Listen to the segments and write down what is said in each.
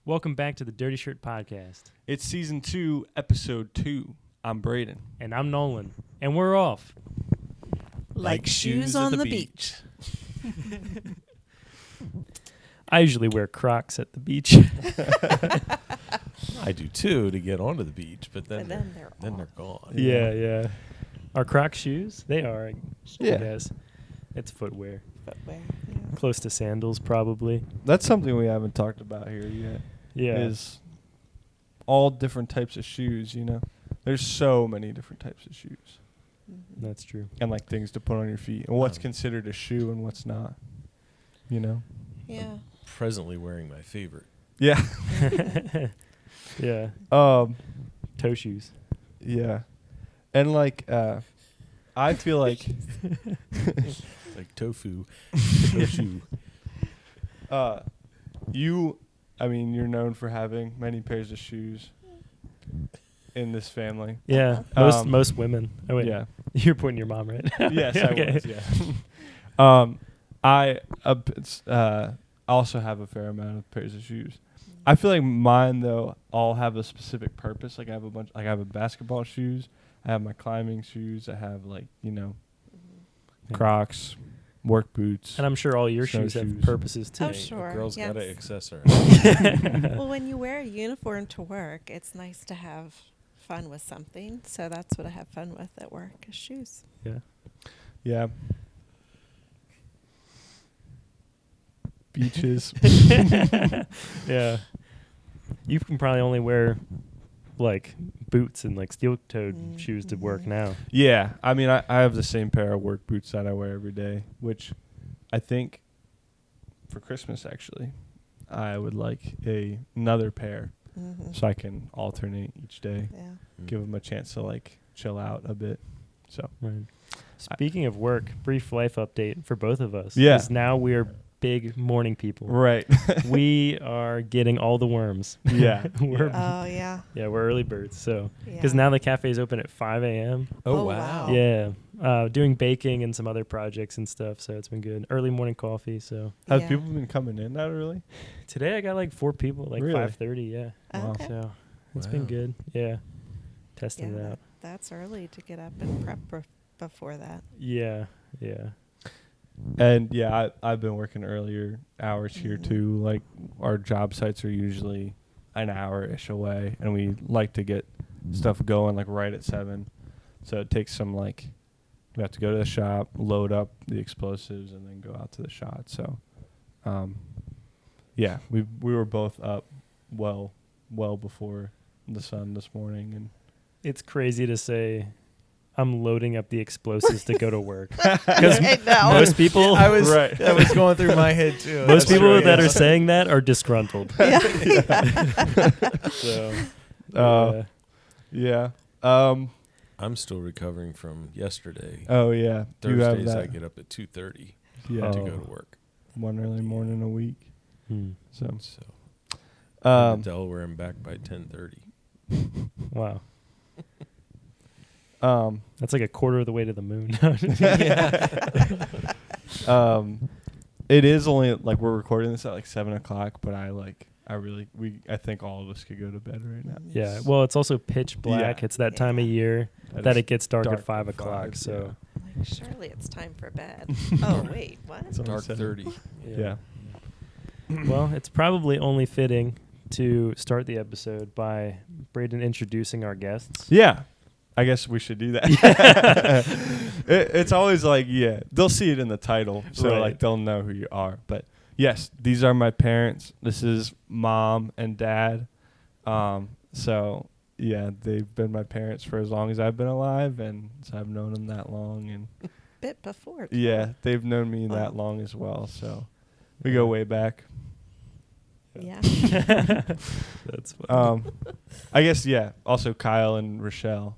Welcome back to the Dirty Shirt Podcast. It's season 2, episode 2. I'm Braden. And I'm Nolan. And we're off. Like shoes on the beach. I usually wear Crocs at the beach. I do too to get onto the beach, but then they're gone. Yeah. Are Crocs shoes? They are, I Yeah. guess. It's footwear. Footwear. Close to sandals, probably. That's something we haven't talked about here yet. Yeah. Is all different types of shoes, you know? There's so many different types of shoes. Mm-hmm. That's true. And like things to put on your feet. And what's considered a shoe and what's not. You know? Yeah. Presently wearing my favorite. Yeah. Yeah. Toe shoes. Yeah. And like I feel like Like tofu. you're known for having many pairs of shoes in this family. Yeah. Most women. Oh, wait. Yeah. You're pointing your mom, right? Yes, Okay. I was, yeah. I also have a fair amount of pairs of shoes. I feel like mine though all have a specific purpose. Like I have a basketball shoes, I have my climbing shoes, I have Yeah. Crocs, work boots. And I'm sure all your Snow shoes have shoes. purposes too. Oh, sure. A girl's yes. got to accessorize. Well, when you wear a uniform to work, it's nice to have fun with something. So that's what I have fun with at work is shoes. Yeah. Yeah. Beaches. Yeah. You can probably only wear like boots and like steel-toed shoes to work now. Yeah, I mean, I have the same pair of work boots that I wear every day, which I think for Christmas, actually, I would like another pair Mm-hmm. so I can alternate each day, Yeah. give them a chance to like chill out a bit. So, Right. Speaking of work, brief life update for both of us. Yeah. 'Cause now we are big morning people. right. We are getting all the worms. Yeah. We're Oh, yeah. Yeah, we're early birds. So, Yeah. because now the cafe is open at 5 a.m. Oh, wow. Yeah, doing baking and some other projects and stuff. So it's been good. Early morning coffee. So Have Yeah. people been coming in that early? today I got like 4 people, like Really? 5:30. Yeah, Wow. Okay. so it's been Wow. good. Yeah, testing it Yeah, out. that's early to get up and prep before that. Yeah. And yeah, I've been working earlier hours here Mhm. too. Like our job sites are usually an hour-ish away, and we like to get stuff going like right at 7. So it takes some like we have to go to the shop, load up the explosives, and then go out to the shot. So, yeah, we were both up well before the sun this morning, and It's crazy to say I'm loading up the explosives to go to work. Because I know. most people, I was Right. that was going through my head too. most That's people right, that yeah. are saying that are disgruntled. Yeah. So, yeah. I'm still recovering from yesterday. Oh yeah, you have Thursdays that. I get up at 2:30 Yeah, to Oh. go to work. one early morning a week. hmm. So, So I'm in um, Delaware and back by 10:30. Wow. um, That's like a quarter of the way to the moon. it is only like we're recording this at like 7:00, but I think all of us could go to bed right now. Yeah. Well, it's also pitch black. Yeah. It's that time of Yeah. year That that is it gets dark dark at 5 at o'clock. 5, So, Like, surely it's time for bed. Oh, wait, what? It's only Dark 7. 30. Yeah. Well, it's probably only fitting to start the episode by Braden introducing our guests. Yeah. I guess we should do that. It's always like, yeah, they'll see it in the title, so Right. like they'll know who you are. But yes, these are my parents. This is mom and dad. So yeah, they've been my parents for as long as I've been alive, and so I've known them that long. And Bit before. too. yeah, they've known me that long as well. So we go way back. Yeah. That's funny. I guess yeah. Also, Kyle and Rochelle.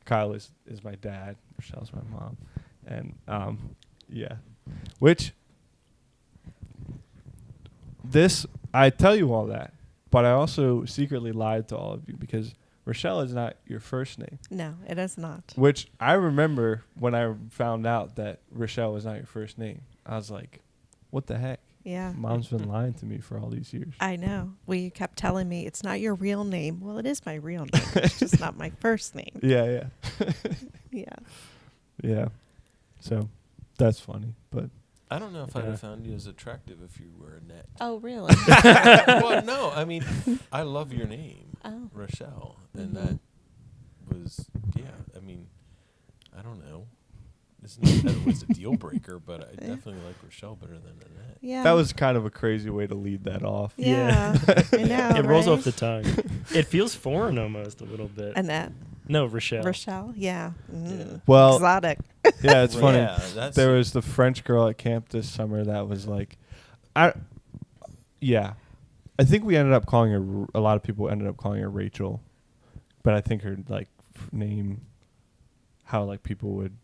Kyle is my dad. Rochelle's my mom, and yeah. Which this I tell you all that, but I also secretly lied to all of you because Rochelle is not your first name. No, it is not. Which I remember when I found out that Rochelle was not your first name. I was like, what the heck? Yeah. Mom's been lying to me for all these years. I know. Well, you kept telling me it's not your real name. Well, it is my real name. It's just not my first name. Yeah. Yeah. Yeah. So that's funny, but I don't know if I'd Yeah. have found you as attractive if you were a net. Oh, really? Well, no, I mean, I love your name, Oh. Rochelle, and Mhm. that was, yeah. I mean, I don't know. It's not that it was a deal breaker, but I definitely like Rochelle better than Annette. Yeah. that was kind of a crazy way to lead that off. Yeah. I know. It rolls right? off the tongue. It feels foreign almost a little bit. Annette. No, Rochelle. Rochelle. Yeah. Yeah. Well, Exotic. yeah, it's funny. Yeah, that's There was the French girl at camp this summer that was like, I think we ended up calling her. A lot of people ended up calling her Rachel, but I think her like name, how like people would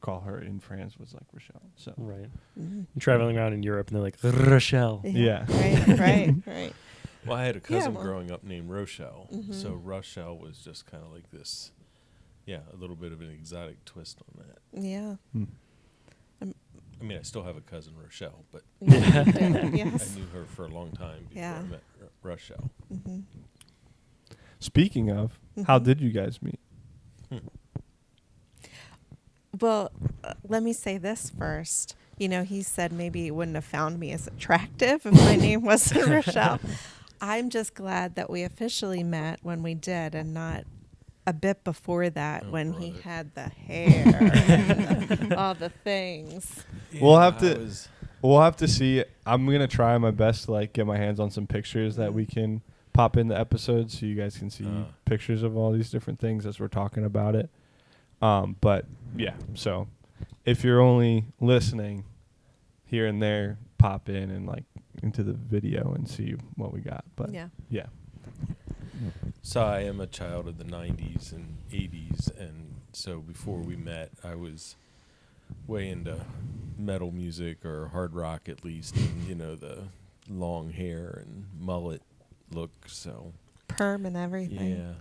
call her in France was like Rochelle. So Right. Mhm. Traveling around in Europe and they're like, Rochelle. Yeah. Right. Well, I had a cousin well. growing up named Rochelle, Mhm. so Rochelle was just kind of like this, a little bit of an exotic twist on that. Yeah. Hmm. I mean, I still have a cousin Rochelle, but Yeah. I Yes. knew her for a long time before Yeah. I met Rochelle. Mhm. Speaking of, how Mhm. did you guys meet? Well, let me say this first. You know, he said maybe he wouldn't have found me as attractive if my name wasn't Rochelle. I'm just glad that we officially met when we did and not a bit before that Oh, when he brother. had the hair and all the things. We'll have I to- was- We'll have to see. I'm gonna try my best to like get my hands on some pictures that we can pop in the episode so you guys can see pictures of all these different things as we're talking about it. But yeah, so if you're only listening here and there, pop in and like into the video and see what we got. But yeah. So I am a child of the 90s and 80s, and so before we met, I was way into metal music or hard rock at least, and, the long hair and mullet look, so Perm and everything. yeah.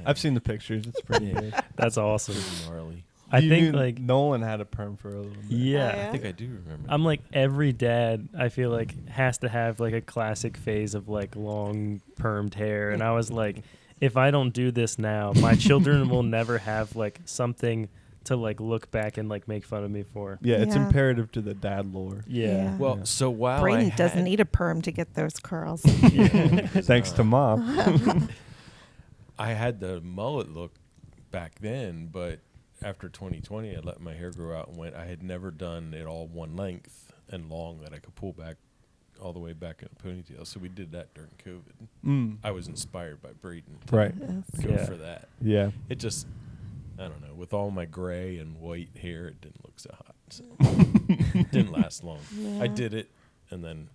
I've seen the pictures. It's pretty good. That's awesome. Pretty gnarly. I You think knew like, Nolan had a perm for a little bit. yeah. I think I do remember. I'm like every dad, I feel like has to have like a classic phase of like long permed hair. And I was like, if I don't do this now, my children will never have like something to like look back and like make fun of me for. Yeah, it's Yeah. imperative to the dad lore. Yeah. Well, Yeah. so while Braden I doesn't had- need a perm to get those curls. Thanks to mom. I had the mullet look back then, but after 2020, I let my hair grow out and went. I had never done it all one length and long that I could pull back all the way back in a ponytail. So we did that during COVID. Mm. I was inspired by Braden to Right. Yes. go Yeah. for that. Yeah. It just, I don't know, with all my gray and white hair, it didn't look so hot. So didn't last long. I Yeah. did it and then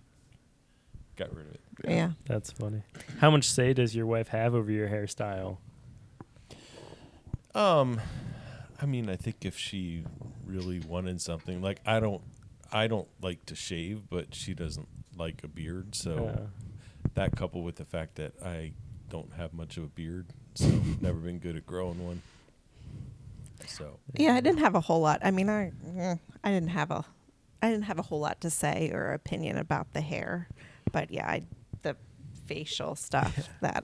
got rid of it. Yeah. That's funny. How much say does your wife have over your hairstyle? I mean, I think if she really wanted something, like I don't like to shave, but she doesn't like a beard, so that coupled with the fact that I don't have much of a beard, so never been good at growing one. So Yeah, I didn't have a whole lot. I mean, I didn't have a whole lot to say or opinion about the hair, but yeah, the facial stuff that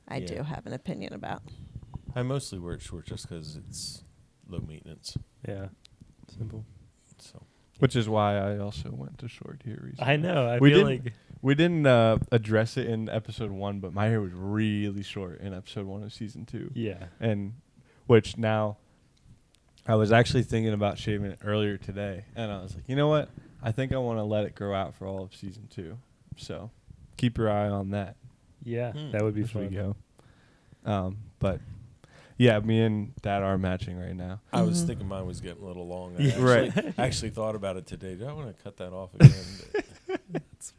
I Yeah. do have an opinion about. I mostly wear it short just because it's low maintenance. Yeah. Simple. So Which is why I also went to short here recently. I know. I We feel didn't- like We didn't address it in episode 1, but my hair was really short in episode 1 of season 2. yeah. And which now I was actually thinking about shaving it earlier today, and I was like, you know what? I think I want to let it grow out for all of season 2. So keep your eye on that Yeah, Hmm. that would be as we fun. go. But yeah, me and Dad are matching right now. I was Mhm. thinking mine was getting a little long. I Yeah. actually, actually thought about it today. Do I want to cut that off again? That's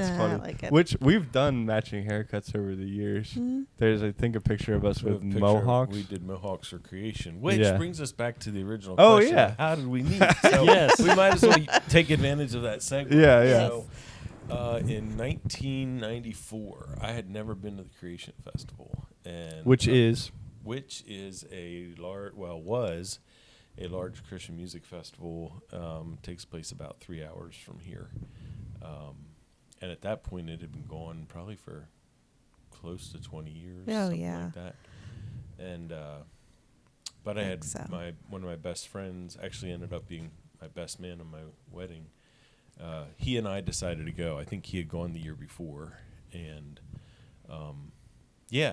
Yeah, I funny. like it. Which we've done matching haircuts over the years. Mhm. There's, I think, a picture of us We have with a picture. mohawks. We did mohawks for creation, which Yeah. brings us back to the original Oh, question. yeah. How did we meet? So Yes. we might as well take advantage of that segue. Yeah, yeah. So, in 1994, I had never been to the Creation Festival, and Which is a was a large Christian music festival. Takes place about 3 hours from here. And at that point, it had been going probably for close to 20 years, Oh, something yeah. like that. And but I had So. one of my best friends actually ended up being my best man on my wedding. He and I decided to go. I think he had gone the year before, and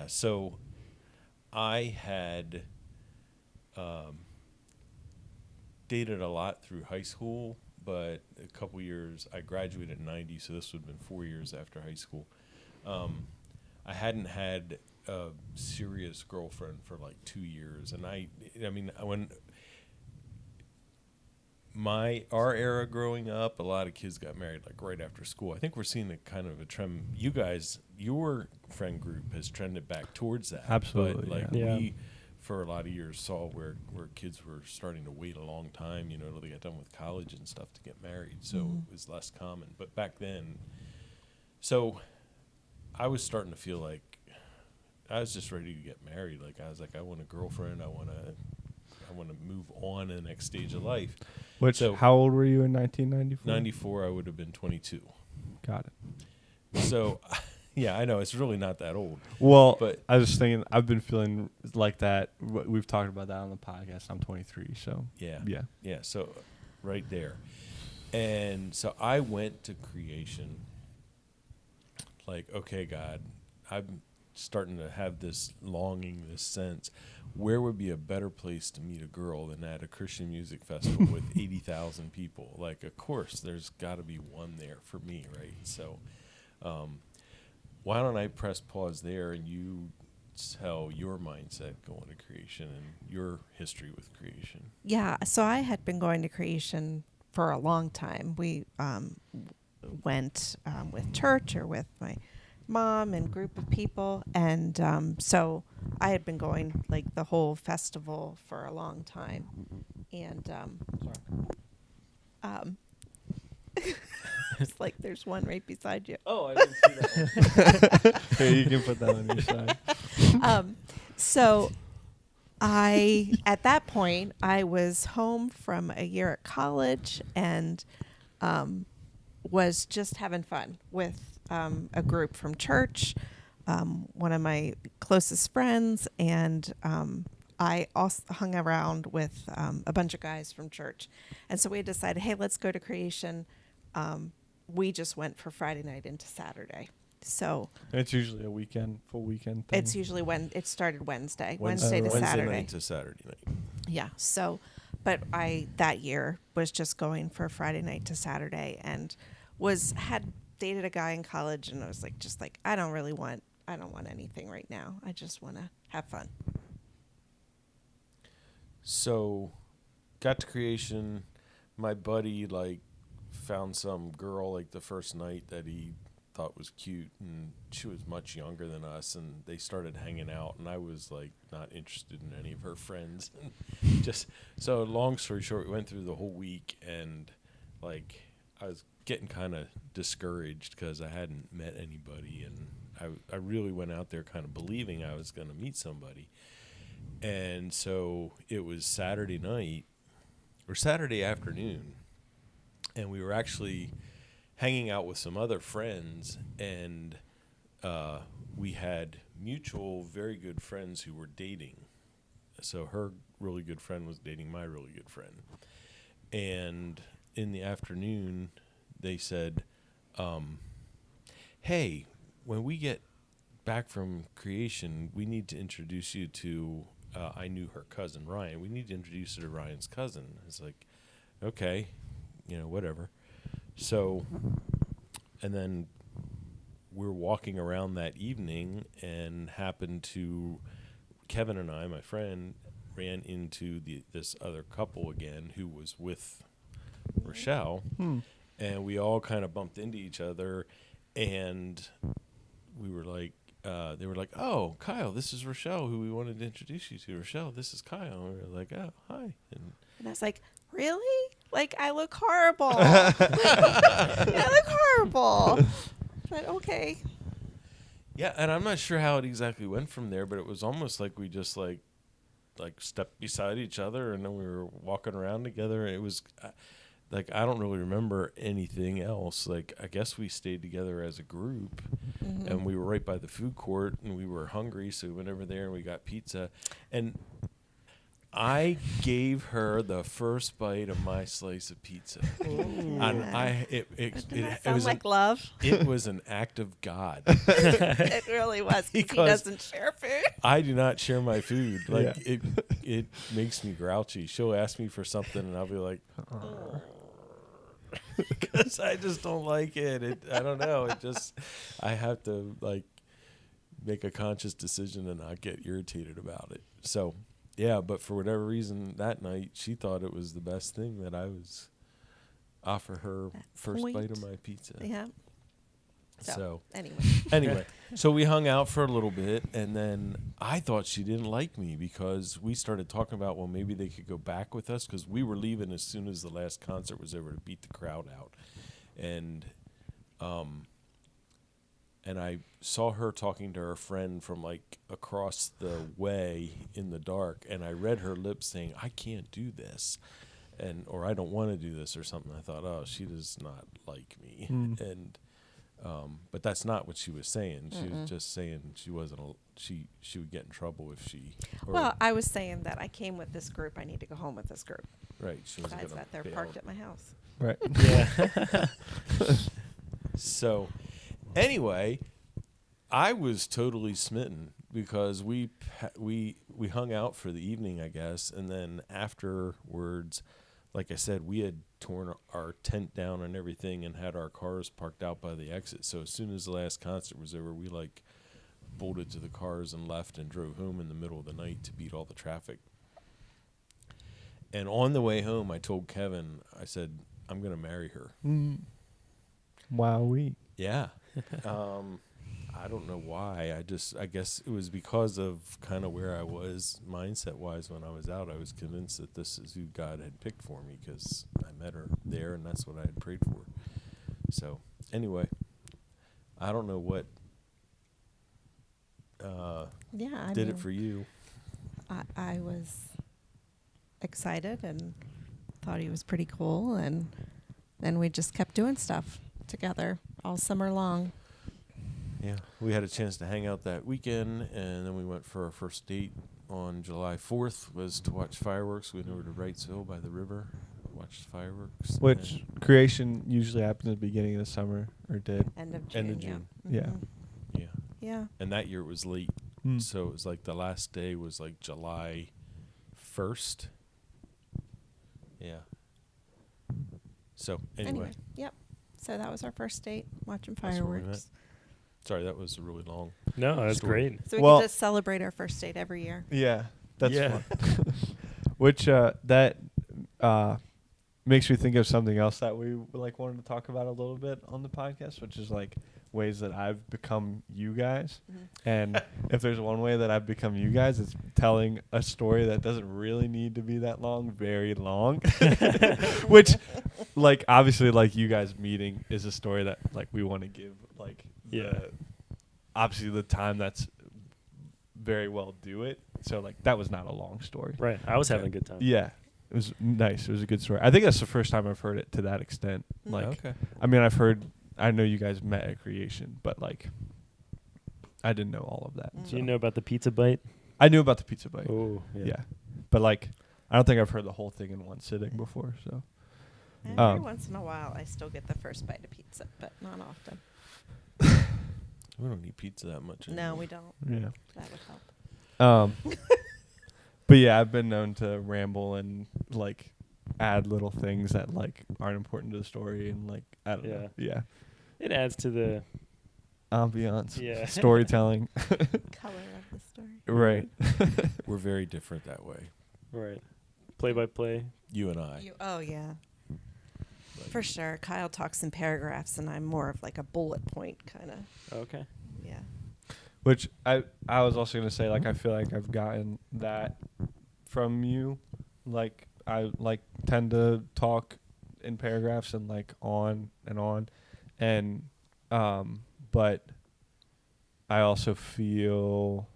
so I had dated a lot through high school, but a couple years, I graduated in 90, so this would have been 4 years after high school. I hadn't had a serious girlfriend for like 2 years, and I mean, when our era growing up, a lot of kids got married like right after school. I think we're seeing a kind of a trend. You guys, your friend group has trended back towards that. Absolutely, But like yeah. we, for a lot of years, saw where kids were starting to wait a long time, till they got done with college and stuff to get married. So it was less common. But back then, so I was starting to feel like I was just ready to get married. Like I was like, I want a girlfriend. I want to move on to the next stage of life. How old were you in 1994? 94, I would have been 22. Got it. So, yeah, I know it's really not that old. Well, But I was just thinking, I've been feeling like that. We've talked about that on the podcast. I'm 23, so yeah. So, right there, and so I went to creation. Like, okay, God, I'm starting to have this longing, this sense. Where would be a better place to meet a girl than at a Christian music festival with 80,000 people? Like, of course, there's got to be one there for me, right? So, why don't I press pause there and you tell your mindset going to creation and your history with creation? Yeah, so I had been going to creation for a long time. We went with church or with my mom and group of people, and so I had been going like the whole festival for a long time, and it's like there's one right beside you. Oh, I didn't see that one. Here, you can put that on your side. So at that point, I was home from a year at college and was just having fun with a group from church, one of my closest friends, and I also hung around with a bunch of guys from church. And so we decided, hey, let's go to creation. We just went for Friday night into Saturday. So It's usually a full weekend thing. it's usually when it started Wednesday to Wednesday Saturday. night to Saturday night. Yeah. So, but I that year was just going for Friday night to Saturday, and had dated a guy in college, and I was like, I don't want anything right now. I just want to have fun. So, got to creation. My buddy found some girl the first night that he thought was cute, and she was much younger than us, and they started hanging out, and I was not interested in any of her friends. Just so long story short, we went through the whole week, and I was getting kind of discouraged because I hadn't met anybody, and I really went out there kind of believing I was going to meet somebody. And so it was Saturday night or Saturday afternoon, and we were actually hanging out with some other friends, and we had mutual very good friends who were dating. So her really good friend was dating my really good friend. And in the afternoon, they said, hey, when we get back from creation, we need to introduce you to, I knew her cousin, Ryan. We need to introduce her to Ryan's cousin. It's like, okay, whatever. So, and then we're walking around that evening and happened to, Kevin and I, my friend, ran into this other couple again who was with Rochelle, and we all kind of bumped into each other, and we were like, they were like, oh, Kyle, this is Rochelle, who we wanted to introduce you to. Rochelle, this is Kyle. And we were like, oh, hi. And I was like, really? I look horrible. I look horrible. But okay. yeah, and I'm not sure how it exactly went from there, but it was almost like we just stepped beside each other, and then we were walking around together. And it was, like, I don't really remember anything else. Like, I guess we stayed together as a group, and we were right by the food court, and we were hungry, so we went over there and we got pizza. And I gave her the first bite of my slice of pizza. And Doesn't that it sound was like love? it was an act of God. It really was. 'Cause he Because doesn't share food. I do not share my food. Like, Yeah. it makes me grouchy. She'll ask me for something, and I'll be like, because I just don't like it. I don't know. I have to, like, make a conscious decision and not get irritated about it. So, yeah, but for whatever reason, that night, she thought it was the best thing that I was offer her That first bite point. of my pizza. Yeah. So Anyway. so we hung out for a little bit, and then I thought she didn't like me because we started talking about, well, maybe they could go back with us, because we were leaving as soon as the last concert was over to beat the crowd out. And I saw her talking to her friend from, like, across the way in the dark, and I read her lips saying, I can't do this, or I don't want to do this or something. I thought, oh, she does not like me. And but that's not what she was saying. She was just saying she wasn't. She would get in trouble if she. Well, I was saying that I came with this group. I need to go home with this group. Right. She was Besides gonna that, they're bail. parked at my house. Right. Yeah. So, anyway, I was totally smitten because we hung out for the evening, I guess, and then afterwards, like I said, we had torn our tent down and everything and had our cars parked out by the exit. So as soon as the last concert was over, we, like, bolted to the cars and left and drove home in the middle of the night to beat all the traffic. And on the way home, I told Kevin, I said, I'm going to marry her. Wowee. Yeah. I don't know why. I guess it was because of kind of where I was mindset-wise when I was out. I was convinced that this is who God had picked for me because I met her there, and that's what I had prayed for. So, anyway, I don't know what did it for you. I was excited and thought he was pretty cool, and then we just kept doing stuff together all summer long. Yeah, we had a chance to hang out that weekend, and then we went for our first date on July 4th, was to watch fireworks. We went over to Wrightsville by the river, watched fireworks. Which creation usually happens at the beginning of the summer, or did. End of June. End of June. Yeah. Mhm. Yeah, Yeah. and that year it was late, so it was like the last day was like July 1st. Yeah. So, anyway. Yep. So that was our first date, watching That's where we met. fireworks. Sorry, that was a really long. No, that's Story. great. So we Well- can just celebrate our first date every year. Yeah, that's Yeah. fun. Which that makes me think of something else that we wanted to talk about a little bit on the podcast, which is like ways that I've become you guys. And if there's one way that I've become you guys, it's telling a story that doesn't really need to be that long, very long. Which, like, obviously, like, you guys meeting is a story that, like, we want to give, like, obviously the time that's very well do it. So, like, that was not a long story. Right. I was having a good time. Yeah. It was nice. It was a good story. I think that's the first time I've heard it to that extent. Like, Okay. I mean, I know you guys met at Creation, but, like, I didn't know all of that. Mm. Do you know about the pizza bite? I knew about the pizza bite. Oh, Yeah. But, like, I don't think I've heard the whole thing in one sitting before, so. And Um, every once in a while, I still get the first bite of pizza, but not often. We don't need pizza that much No, anymore. we don't. Yeah. That would help. But yeah, I've been known to ramble and like add little things that like aren't important to the story and like I don't know. Yeah. It adds to the Ambiance. Yeah. Storytelling. Color of the story. Right. We're very different that way. right play by play. You and I. Oh, yeah. Like, For sure. Kyle talks in paragraphs, and I'm more of like a bullet point kind of. Okay. Yeah. Which I was also gonna say, like, I feel like I've gotten that from you. Like I like tend to talk in paragraphs and like on and on. And but I also feel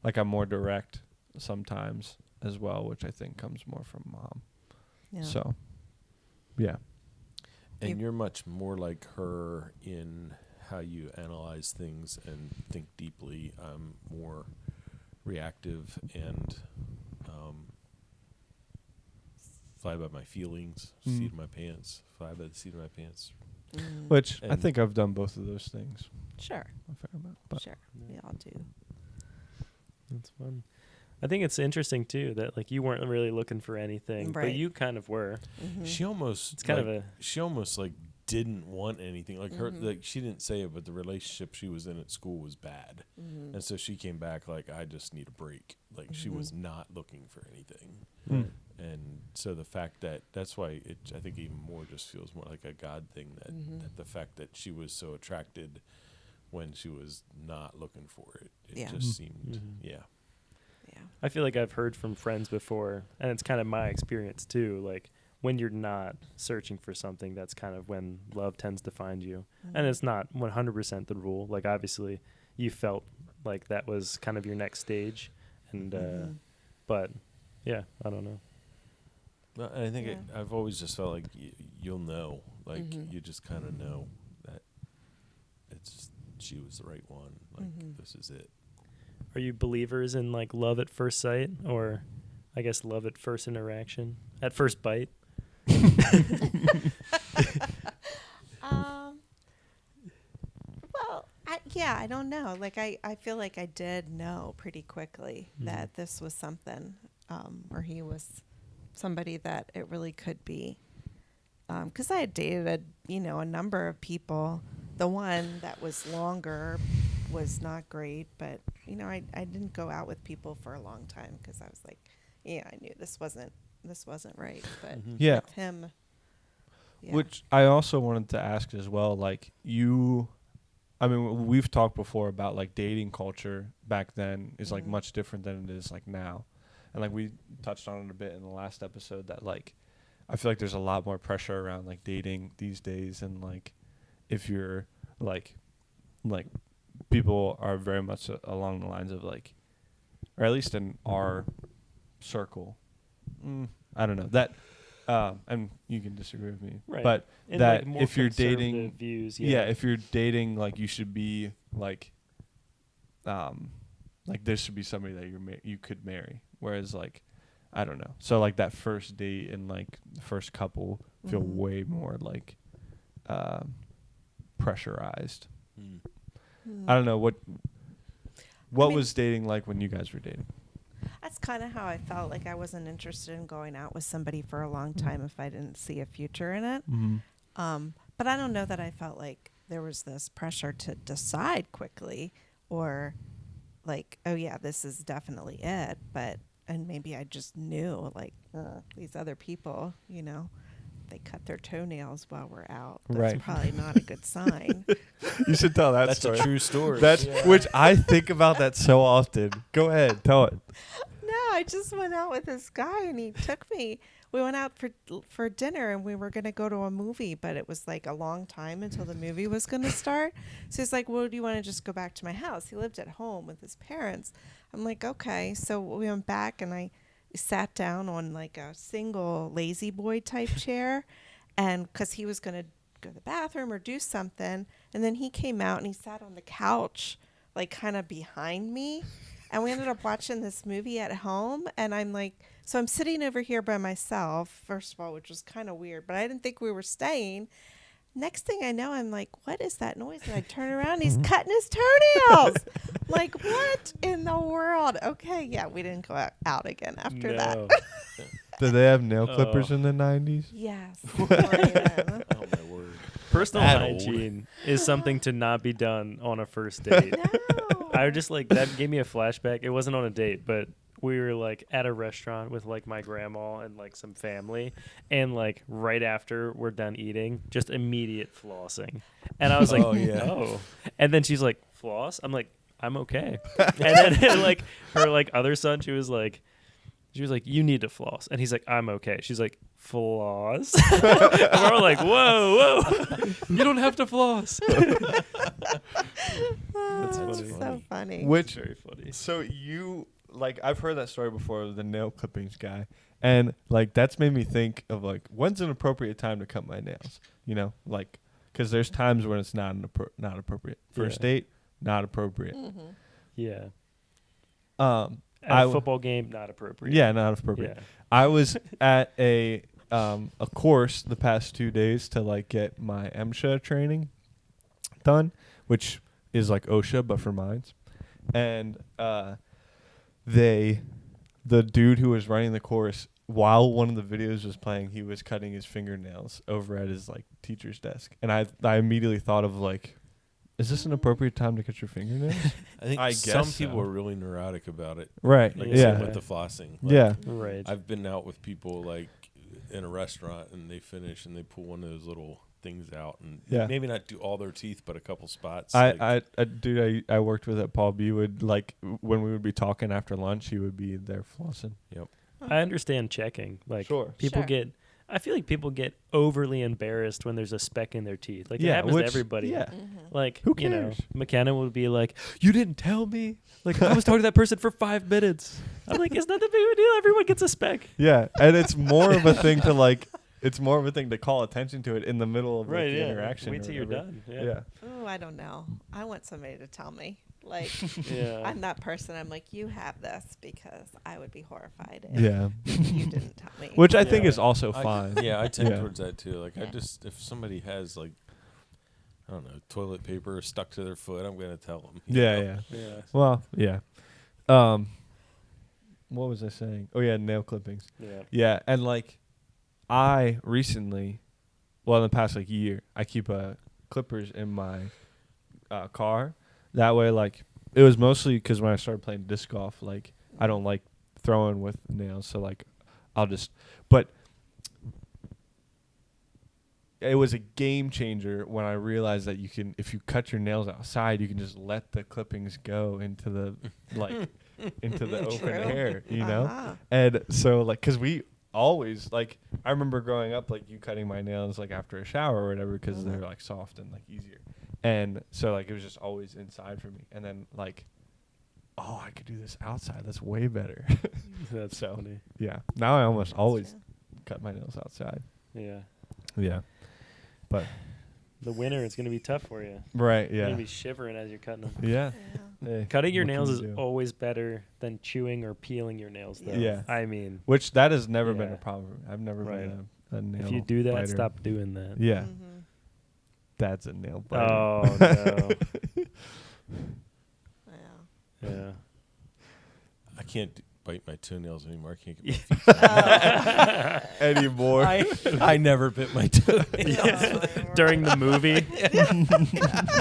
like I'm more direct sometimes as well, which I think comes more from Mom. Yeah. So yeah. And you're much more like her in how you analyze things and think deeply. I'm more reactive and fly by my feelings, seat of my pants, fly by the seat of my pants. Which I And- think I've done both of those things Sure. a fair amount. But Sure. We all do. That's fun. I think it's interesting too that like you weren't really looking for anything, but Right. you kind of were. Mm-hmm. She almost It's kind like, of a she almost like didn't want anything. Like her Mhm. like she didn't say it, but the relationship she was in at school was bad. Mm-hmm. And so she came back like, I just need a break. Like she was not looking for anything. Mm. And so the fact that that's why I think even more just feels more like a God thing that the fact that she was so attracted when she was not looking for it, it Yeah. just seemed, Mhm. Yeah. I feel like I've heard from friends before, and it's kind of my experience too. Like when you're not searching for something, that's kind of when love tends to find you. And it's not 100% the rule. Like obviously, you felt like that was kind of your next stage, and but yeah, I don't know. No, and I think Yeah. I've always just felt like you'll know, like Mhm. you just kind of know that she was the right one. Like this is it. Are you believers in like love at first sight, or I guess love at first interaction, at first bite? Well, I don't know. Like I feel like I did know pretty quickly that this was something, or he was somebody that it really could be. Because I had dated a number of people. The one that was longer was not great, but I didn't go out with people for a long time because I was like, I knew this wasn't right. But Yeah. with him, yeah. Which I also wanted to ask as well, like we've talked before about like dating culture back then is like much different than it is like now. And like we touched on it a bit in the last episode that like I feel like there's a lot more pressure around like dating these days, and like if you're like people are very much along the lines of like, or at least in our circle, I don't know that, and you can disagree with me, Right. but And, that like, more if you're conservative dating, views, if you're dating, like you should be like this should be somebody that you could marry, whereas like I don't know, so like that first date and like the first couple feel way more like pressurized. I don't know what was dating like when you guys were dating. That's kind of how I felt. Like I wasn't interested in going out with somebody for a long time if I didn't see a future in it. But I don't know that I felt like there was this pressure to decide quickly, or like, oh yeah, this is definitely it. And maybe I just knew like these other people, they cut their toenails while we're out. That's Right. probably not a good sign. You should tell that That's story. a true story. That's which I think about that so often. Go ahead, tell it. No, I just went out with this guy and he took me. We went out for dinner and we were going to go to a movie, but it was like a long time until the movie was going to start. So he's like, well, do you want to just go back to my house? He lived at home with his parents. I'm like, okay. So we went back and I sat down on like a single lazy boy type chair, and because he was going to go to the bathroom or do something. And then he came out and he sat on the couch, like kind of behind me. And we ended up watching this movie at home. And I'm like, so I'm sitting over here by myself, first of all, which was kind of weird, but I didn't think we were staying. Next thing I know, I'm like, what is that noise? And I turn around, he's cutting his toenails. Like, what in the world? Okay, yeah, we didn't go out again after that. Did they have nail clippers in the 90s? Yes. Oh my word. Personal That old. hygiene is something to not be done on a first date. No. I just like that gave me a flashback. It wasn't on a date, but we were like at a restaurant with like my grandma and like some family, and like right after we're done eating, just immediate flossing. And I was like, Oh, yeah. no. And then she's like, floss? I'm like, I'm okay. And then like her like other son, she was like, you need to floss. And he's like, I'm okay. She's like, floss? And we're all like, whoa, you don't have to floss. That's funny. so funny. Which Very funny. so you like I've heard that story before, the nail clippings guy, and like that's made me think of like when's an appropriate time to cut my nails. You know, like because there's times when it's not not appropriate. First date, not appropriate. Mm-hmm. Yeah. I At a football game, not appropriate. Yeah, not appropriate. Yeah. I was at a course the past 2 days to like get my MSHA training done, which is like OSHA but for mines. And the dude who was running the course, while one of the videos was playing, he was cutting his fingernails over at his like teacher's desk. And I immediately thought of like, is this an appropriate time to cut your fingernails? I think I some guess people so. are really neurotic about it. Right. Like Yeah. same with the flossing. Like, Yeah. Right. I've been out with people like in a restaurant and they finish and they pull one of those little things out and maybe not do all their teeth but a couple spots. I dude I worked with at Paul B would like when we would be talking after lunch, he would be there flossing. Yep. I understand checking. Like people Sure. get. I feel like people get overly embarrassed when there's a speck in their teeth. Like it happens which, to everybody. Yeah. Mm-hmm. Like Who you know, cares? McKenna would be like, "You didn't tell me." Like I was talking to that person for 5 minutes. I'm like, "It's not that big of a deal. Everyone gets a speck." Yeah, and it's more of a thing to like. It's more of a thing to call attention to it in the middle of like, Right. the Yeah. interaction. Wait or till you're whatever. done. Yeah. Oh, I don't know. I want somebody to tell me. Like, Yeah. I'm that person. I'm like, you have this because I would be horrified if Yeah. you didn't tell me. Which I think Yeah. is also fine. I tend Yeah. towards that too. Like Yeah. if somebody has like I don't know, toilet paper stuck to their foot, I'm gonna tell them. Yeah. Yeah. Well, yeah. What was I saying? Oh yeah, nail clippings. Yeah. Yeah, and like I recently, well, in the past like year, I keep clippers in my car. That way, like it was mostly because when I started playing disc golf, like I don't like throwing with nails, so like I'll just. But it was a game changer when I realized that you can, if you cut your nails outside, you can just let the clippings go into the like into the open True. air, you know. Uh-huh. And so like, cause we always like, I remember growing up like you cutting my nails like after a shower or whatever, because they're like soft and like easier. And so like it was just always inside for me. And then like, oh, I could do this outside. That's way better. That's So funny. yeah, now I almost That's always true. cut my nails outside. Yeah. Yeah, but The winter is gonna be tough for you. right, You're yeah, gonna be shivering as you're cutting them. yeah. Yeah. Hey, Cutting your what can nails you is do? always better than chewing or peeling your nails, though. Yeah. I mean, Which that has never been Yeah. a problem. I've never Right. been a nail. if you do that, biter. stop doing that. Yeah, Mhm. that's a nail biter. Oh no. Yeah. Yeah. I can't bite my toenails anymore. I can't get my feet. Anymore. I never bit my toenails. Yeah. During the movie.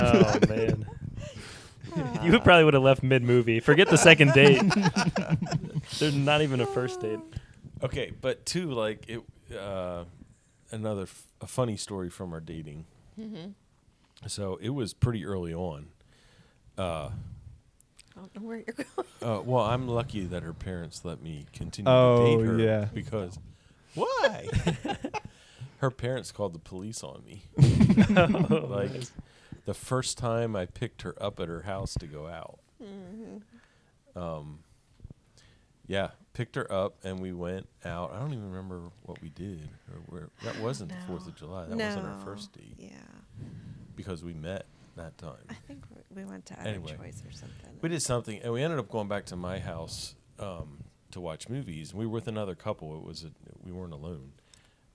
Oh man. You probably would have left mid-movie. Forget the second date. There's not even a first date. Okay, but too like it. Another a funny story from our dating. Mm-hmm. So it was pretty early on. I don't know where you're going. Well, I'm lucky that her parents let me continue Oh, to date her. yeah. Because why? Her parents called the police on me. Oh, Like nice. the first time I picked her up at her house to go out. Mm-hmm. Yeah, picked her up and we went out. I don't even remember what we did or where. That wasn't the 4th of July. That wasn't our first date Yeah. because we met that time. I think we went to Other Anyway. Choice or something. We did something, and we ended up going back to my house to watch movies. We were with another couple. We weren't alone,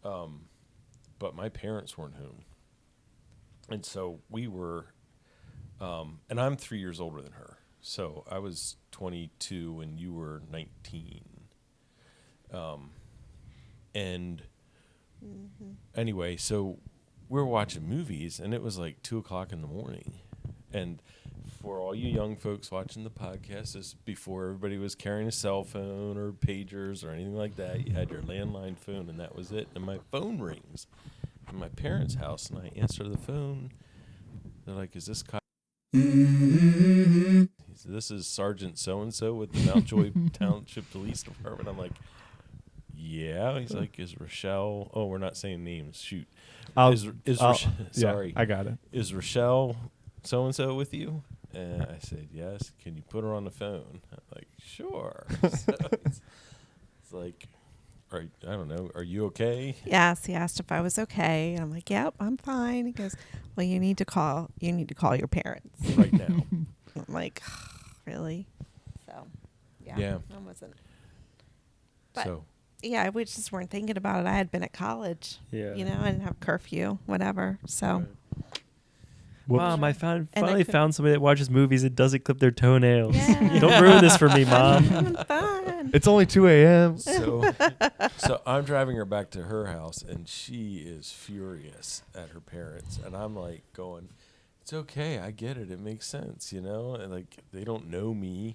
but my parents weren't home, and so we were. And I'm 3 years older than her, so I was 22 and you were 19. And anyway, so we're watching movies, and it was like 2:00 in the morning, and for all you young folks watching the podcast, this before everybody was carrying a cell phone or pagers or anything like that. You had your landline phone, and that was it. And my phone rings in my parents' house, and I answer the phone. They're like, "Is this?" He said, "This is Sergeant So-and-so with the Mountjoy Township Police Department." I'm like, "Yeah." He's like, "Is Rochelle?" Oh, we're not saying names. Shoot. Sorry. Yeah, I got it. Is Rochelle so-and-so with you? And I said, yes. Can you put her on the phone? I'm like, sure. So it's like, I don't know. Are you okay? Yes, he asked if I was okay, and I'm like, "Yep, I'm fine." He goes, "Well, you need to call your parents." Right now. I'm like, "Really?" So, Yeah. I wasn't. But So yeah, we just weren't thinking about it. I had been at college. Yeah. You know, I didn't have curfew, whatever. So, Right. Whoops. Mom, I And I finally could- found somebody that watches movies and doesn't clip their toenails. Yeah. Don't ruin this for me, Mom. having fun. It's only 2 a.m. so I'm driving her back to her house, and she is furious at her parents, and I'm like going, "It's okay, I get it. It makes sense, you know. And like they don't know me.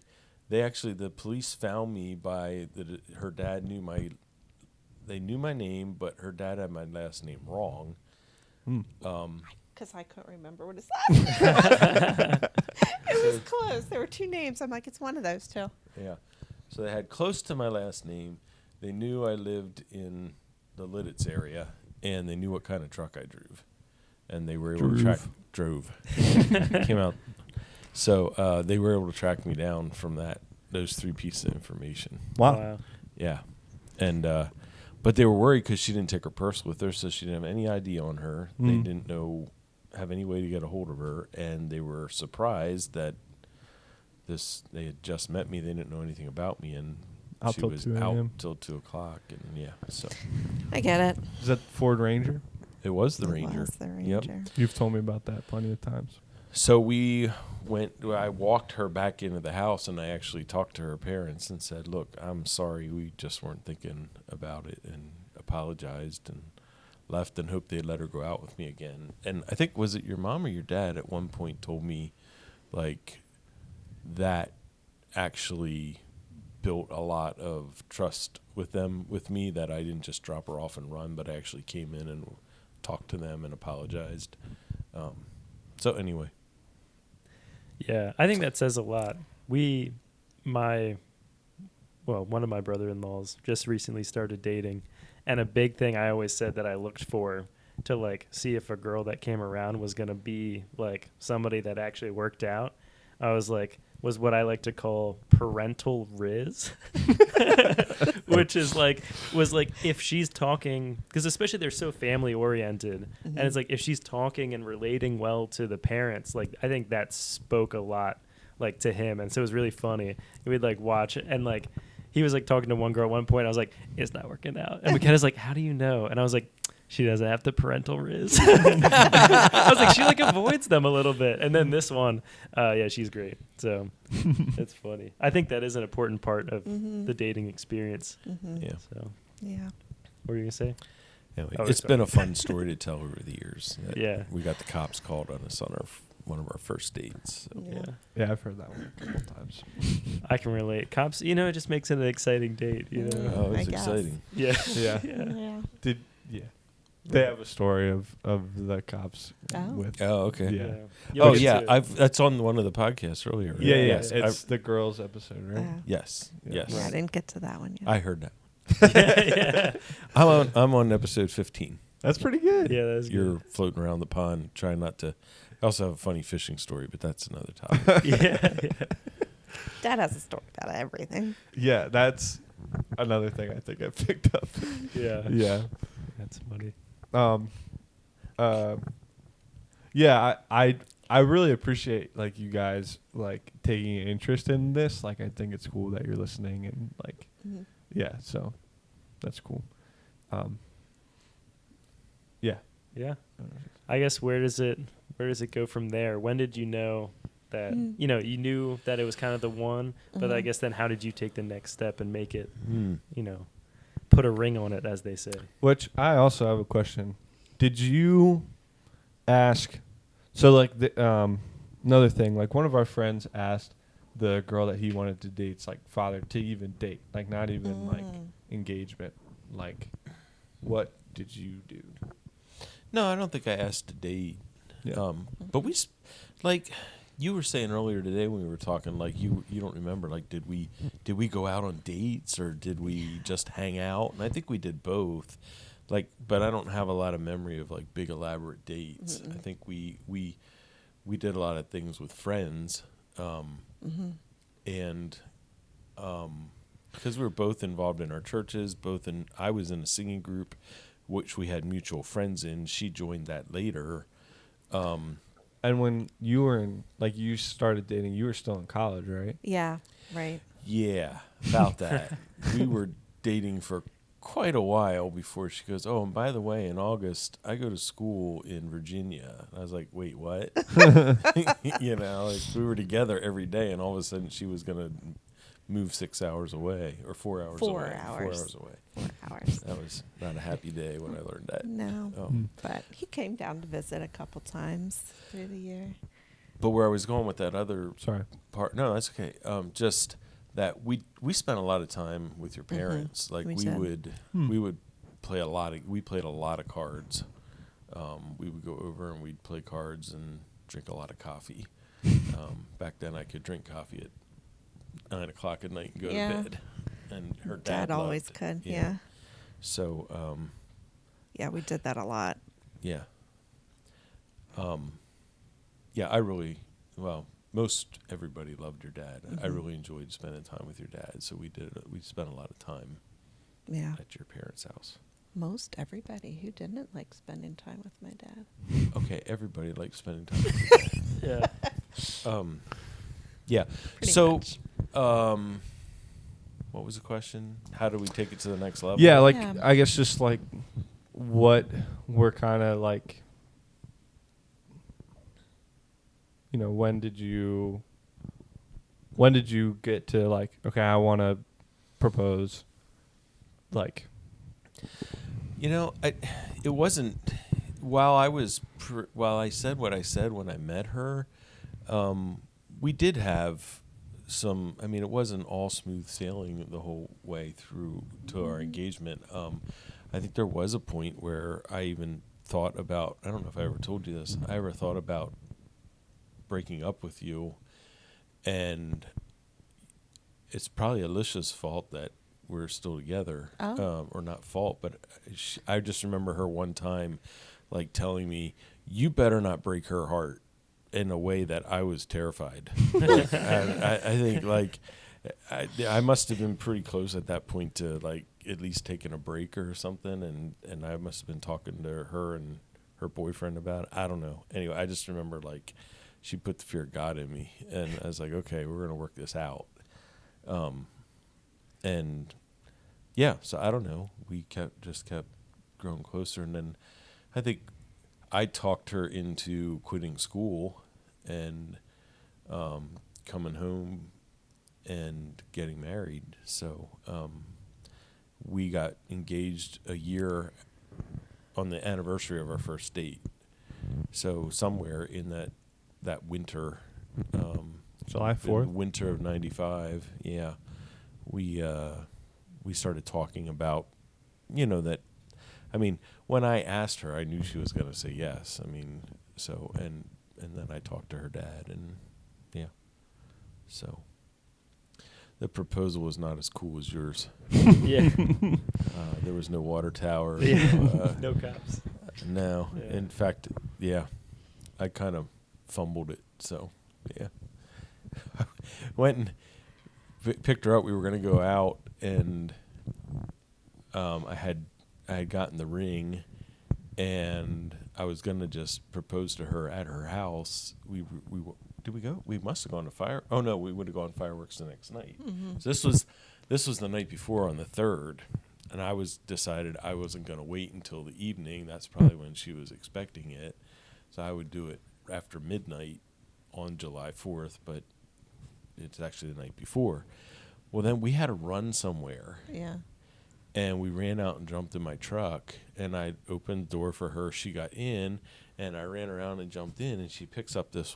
The police found me by her dad knew they knew my name, but her dad had my last name wrong. Because I couldn't remember what his last name was. It was close. There were 2 names. I'm like, it's one of those 2. Yeah. So they had close to my last name. They knew I lived in the Lidditz area, and they knew what kind of truck I drove. And they were able to track drove. Came out. So they were able to track me down from those 3 pieces of information. Wow. Yeah. And but they were worried because she didn't take her purse with her, so she didn't have any ID on her. They didn't have any way to get a hold of her, and they were surprised that they had just met me. They didn't know anything about me, and Out she till was 2 out a.m. till 2:00, and yeah, so I get it. Is that Ford Ranger? it was the It Ranger. was the Yep. Ranger. You've told me about that plenty of times. So I walked her back into the house, and I actually talked to her parents and said, "Look, I'm sorry. We just weren't thinking about it," and apologized and left and hoped they'd let her go out with me again. And I think, was it your mom or your dad at one point told me, like, that actually built a lot of trust with me, that I didn't just drop her off and run, but I actually came in and talked to them and apologized. So anyway. Yeah, I think that says a lot. One of my brother-in-laws just recently started dating, and a big thing I always said that I looked for to like see if a girl that came around was going to be like somebody that actually worked out. I was like, was what I like to call parental riz, which was like if she's talking, because especially they're so family oriented, and it's like if she's talking and relating well to the parents, like I think that spoke a lot like to him, and so it was really funny. We'd like watch it, and like he was like talking to one girl at one point. I was like, it's not working out, and McKenna's like, how do you know? And I was like, she doesn't have the parental riz. I was like, she like avoids them a little bit. And then this one, yeah, she's great. So it's funny. I think that is an important part of the dating experience. Yeah. So Yeah. what were you gonna say? Anyway, Oh, it's sorry. been a fun story to tell over the years. Yeah. We got the cops called on us on one of our first dates. So. Yeah. Yeah, I've heard that one a couple times. I can relate. Cops, it just makes it an exciting date, you know? Oh, I it's guess. exciting. Yeah. Yeah. Yeah. They have a story of the cops Oh. with. Oh, okay. Yeah. You'll Oh, get yeah. to it. That's on one of the podcasts earlier. Right? Yeah, Yes, it's the girls episode, right? Yes. Yeah. Yes. Yeah, I didn't get to that one yet. I heard that. yeah. I'm on episode 15. That's pretty good. Yeah, that's You're good. floating around the pond, trying not to. I also have a funny fishing story, but that's another topic. yeah. Dad has a story about everything. Yeah, that's another thing I think I picked up. Yeah. Yeah. That's funny. Yeah, I really appreciate like you guys like taking an interest in this. Like I think it's cool that you're listening and like yeah, so that's cool. Yeah. Yeah. I guess where does it go from there? When did you know that you knew that it was kind of the one, but I guess then how did you take the next step and make it, put a ring on it, as they say? Which I also have a question. Did you ask? So like another thing, like one of our friends asked the girl that he wanted to date's like father to even date, like not even like engagement. Like, what did you do? No, I don't think I asked to date. Yeah. But like you were saying earlier today when we were talking, like you don't remember, like did we go out on dates or did we just hang out? And I think we did both. Like, but I don't have a lot of memory of like big elaborate dates. I think we did a lot of things with friends, And because we were both involved in our churches, I was in a singing group, which we had mutual friends in. She joined that later. And when you were you started dating, you were still in college, right? Yeah, right. Yeah, about that. We were dating for quite a while before she goes, oh, and by the way, in August, I go to school in Virginia. And I was like, wait, what? We were together every day, and all of a sudden she was going to move 6 hours away, or 4 hours away. 4 hours. 4 hours away. 4 hours. That was not a happy day when I learned that. No, but he came down to visit a couple times through the year. But where I was going with that other Sorry. part, no, that's okay. Just that we spent a lot of time with your parents. Like We we did. would play we played a lot of cards. We would go over and we'd play cards and drink a lot of coffee. Back then I could drink coffee at 9 o'clock at night and go Yeah. to bed. And her dad always loved. could. Yeah. So Yeah, we did that a lot. yeah. Yeah, I really, most everybody loved your dad. I really enjoyed spending time with your dad. So we spent a lot of time Yeah. at your parents' house. Most everybody who didn't like spending time with my dad. Okay, everybody likes spending time with your dad. Yeah. Yeah. Pretty So, much. what was the question? How do we take it to the next level? Yeah, Yeah. I guess just what we're kind of when did you get to okay, I want to propose? It wasn't while I said what I said when I met her. We did have some. I mean, it wasn't all smooth sailing the whole way through to our engagement. I think there was a point where I even thought about. I don't know if I ever told you this. I ever thought about breaking up with you, and it's probably Alicia's fault that we're still together. Or not fault, but I just remember her one time telling me, you better not break her heart, in a way that I was terrified. I think I must have been pretty close at that point to at least taking a break or something, and I must have been talking to her and her boyfriend about it. I don't know. Anyway, I just remember she put the fear of God in me, and I was like, okay, we're gonna work this out. And yeah, so I don't know. We kept growing closer, and then I think I talked her into quitting school and coming home and getting married. So we got engaged a year on the anniversary of our first date. So somewhere in that winter, July in 4th? the winter of '95, yeah, we started talking about, that. I mean, when I asked her, I knew she was going to say yes. I mean, so and then I talked to her dad, and yeah, so the proposal was not as cool as yours. Yeah. There was no water tower. No cops. No, Yeah. in fact, yeah, I kind of fumbled it. So yeah, went and picked her up. We were going to go out, and I had gotten the ring, and I was going to just propose to her at her house. Did we go? We must have gone to fire. Oh no, we would have gone fireworks the next night. So this was the night before, on the 3rd, and I decided I wasn't going to wait until the evening. That's probably when she was expecting it. So I would do it after midnight on July 4th, but it's actually the night before. Well, then we had to run somewhere. Yeah. And we ran out and jumped in my truck, and I opened the door for her. She got in, and I ran around and jumped in, and she picks up this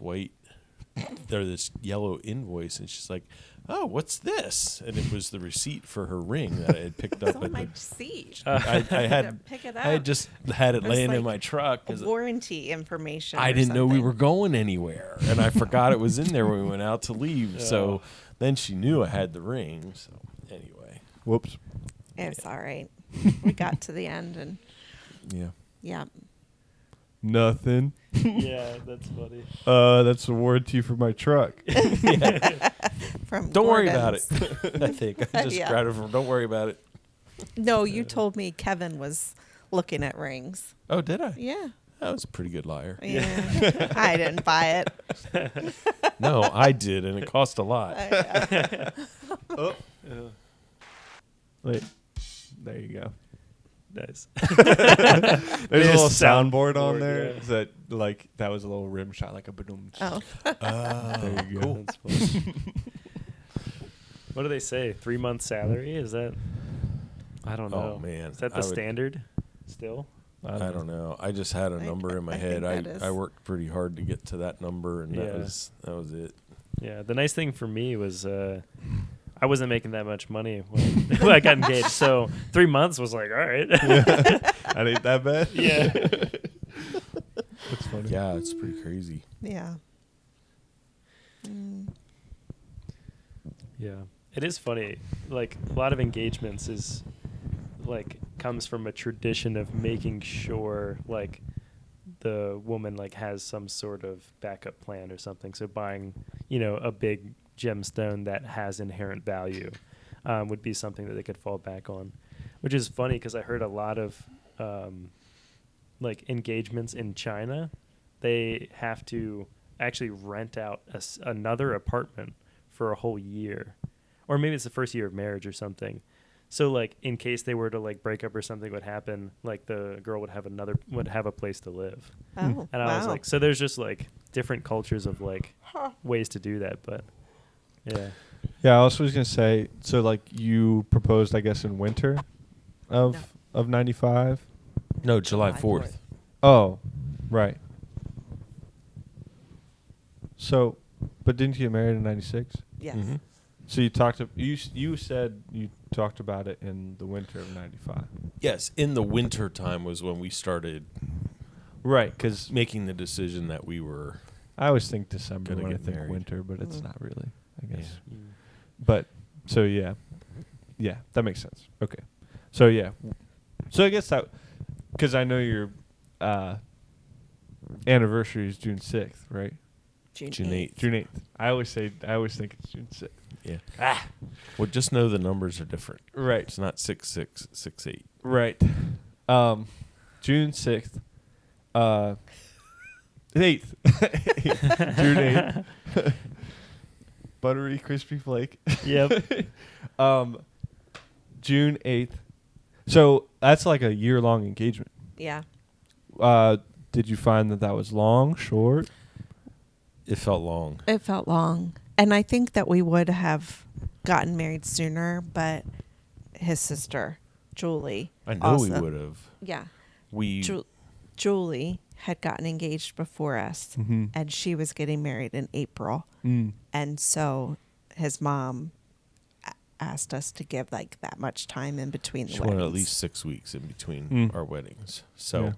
this yellow invoice, and she's like, "Oh, what's this?" And it was the receipt for her ring that I had picked It's up on at my the. seat. I had To pick it up. I had just had it There's laying in like my truck because warranty information. I or didn't know we something. were going anywhere, and I forgot it was in there when we went out to leave. So then she knew I had the ring. So anyway, Whoops. It's all right. We got to the end, and yeah. yeah. Nothing. Yeah, that's funny. That's a warranty for my truck. From Don't worry about it. Gordon's. I think I just Yeah. grabbed it from. Don't worry about it. No, you told me Kevin was looking at rings. Oh, did I? Yeah. I was a pretty good liar. Yeah. I didn't buy it. No, I did, and it cost a lot. Oh. Wait. There you go. Nice. There's a little soundboard board, on there. yeah. That like that was a little rim shot, like a boom. Oh. There you go. Cool. That's funny. What do they say? 3 months salary? Is that? I don't know. Oh man, Is that the I would- standard? Still? I don't know. I just had a number in my I head. think that is. I worked pretty hard to get to that number, and that Yeah. was it. Yeah. The nice thing for me was I wasn't making that much money when I got engaged. So 3 months was like, all right. I ain't that bad. Yeah. That's funny. Yeah, it's pretty crazy. Yeah. Mm. Yeah. It is funny. Like a lot of engagements is like comes from a tradition of making sure like the woman like has some sort of backup plan or something. So buying, a big gemstone that has inherent value would be something that they could fall back on, which is funny because I heard a lot of like engagements in China, they have to actually rent out another apartment for a whole year, or maybe it's the first year of marriage or something. So like in case they were to like break up or something would happen, like the girl would have a place to live. Oh, And I was wow. like, so there's just like different cultures of like ways to do that, but yeah. Yeah, I also was gonna say. So like you proposed, I guess, in winter of '95. No, July July 4th. Oh, right. So, but didn't you get married in '96? Yes. Mm-hmm. So you talked. You said you talked about it in the winter of '95. Yes, in the winter time was when we started Right, because making the decision that we were. I always think December Gonna when I get think married. winter, but it's Mm. not really. I guess. Yeah. But so yeah, that makes sense. Okay, so yeah, so I guess that because I know your anniversary is June 6th, right? June June 8th. June 8th. I always think it's June 6th. Yeah. Well, just know the numbers are different. Right. It's not 6668. Right. June 6th. 8th. June 8th. Buttery crispy flake. Yep. June 8th. So that's like a year-long engagement. Yeah. Did you find that was long, short? It felt long. It felt long. And I think that we would have gotten married sooner, but his sister, Julie. I know also, we would have. Yeah. We Julie had gotten engaged before us, Mm-hmm. and she was getting married in April. Mm. And so his mom asked us to give like that much time in between the she weddings. wanted at least 6 weeks in between Mm. our weddings. So Yeah.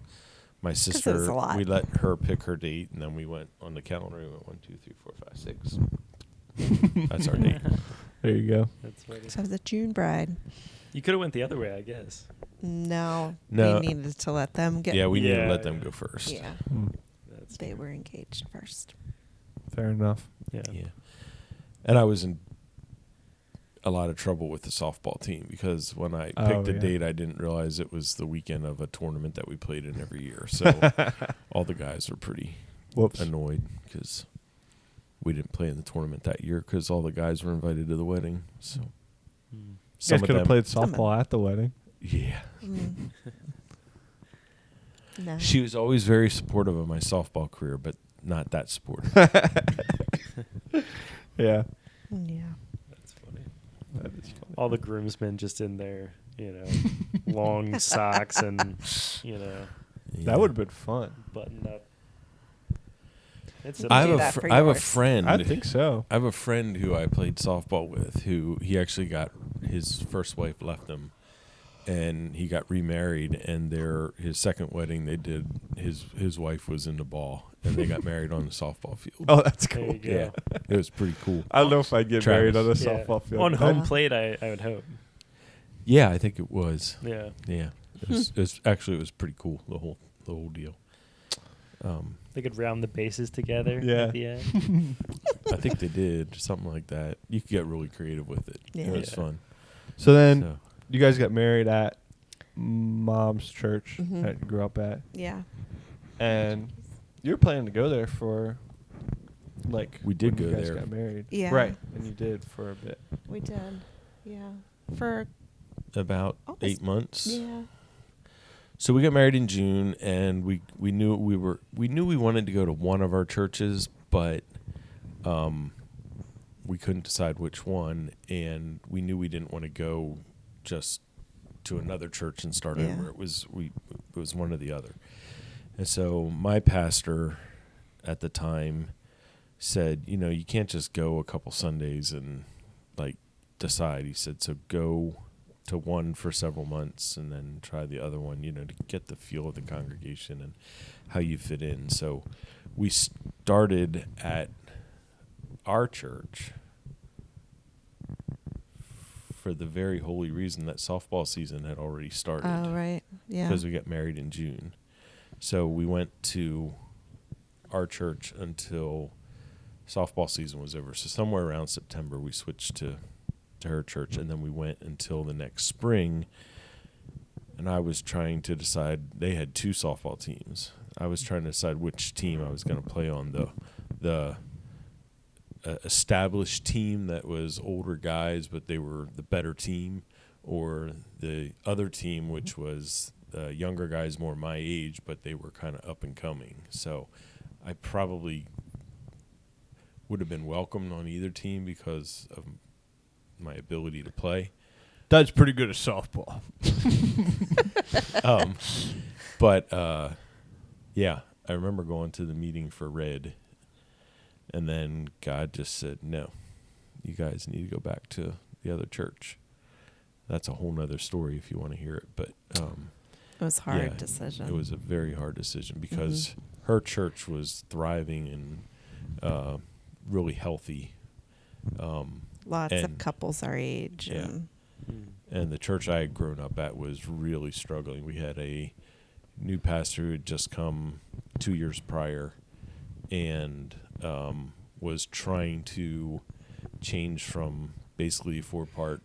my it was sister, a lot. we let her pick her date, and then we went on the calendar. We went 1, 2, 3, 4, 5, 6. That's our date. There you go. That's funny. So I was a June bride. You could have went the other way, I guess. No, No. we needed to let them get. Yeah, we need to Yeah, let them yeah. go first. Yeah, Mm. That's they were engaged first. Fair enough. yeah. Yeah. And I was in a lot of trouble with the softball team because when I picked a yeah. date, I didn't realize it was the weekend of a tournament that we played in every year. So all the guys were pretty Whoops. annoyed because we didn't play in the tournament that year because all the guys were invited to the wedding. So Mm. You some guys of could have them, played Some of- softball at the wedding. yeah. Mm. No. She was always very supportive of my softball career, but not that supportive. Yeah. Yeah. That's funny. That is funny. All the groomsmen just in their, long socks and, That would have been fun. button up. It's I do have that for I have a yours. friend. I think so. I have a friend who I played softball with who he actually got his first wife left him and he got remarried and his second wedding they did his wife was in the ball and they got married on the softball field. Oh, that's There cool. you go. Yeah. It was pretty cool. I don't know if I'd get married on a Travis. Yeah. softball field. On home Yeah. plate, I would hope. Yeah, I think it was. Yeah. Yeah. It was pretty cool, the whole deal. They could round the bases together Yeah. at the end. I think they did something like that. You could get really creative with it. Yeah. It was Yeah. fun. So then So, you guys got married at mom's church Mhm. that you grew up at, Yeah. and you were planning to go there for, like, We did when you go guys there. got married. Yeah. Right, and you did for a bit. We did. Yeah. For about almost- 8 months. yeah. So we got married in June, and we knew we wanted to go to one of our churches, but we couldn't decide which one, and we knew we didn't want to go just to another church and start Yeah. over. It was one or the other. And so my pastor at the time said, you can't just go a couple Sundays and like decide. He said, so go to one for several months and then try the other one, to get the feel of the congregation and how you fit in. So we started at our church for the very holy reason that softball season had already started. Oh, right. Yeah. Because we got married in June. So we went to our church until softball season was over. So somewhere around September, we switched to her church, and then we went until the next spring. And I was trying to decide. They had 2 softball teams. I was trying to decide which team I was going to play on. The established team that was older guys, but they were the better team, or the other team, which was younger guys more my age, but they were kind of up and coming. So I probably would have been welcomed on either team because of my ability to play. That's pretty good at softball. But yeah, I remember going to the meeting for Red, and then God just said, no, you guys need to go back to the other church. That's a whole nother story if you want to hear it. But it was a hard yeah, decision. It was a very hard decision because her church was thriving and really healthy. Lots of and- couples our age. Yeah. And the church I had grown up at was really struggling. We had a new pastor who had just come 2 years prior and was trying to change from basically 4-part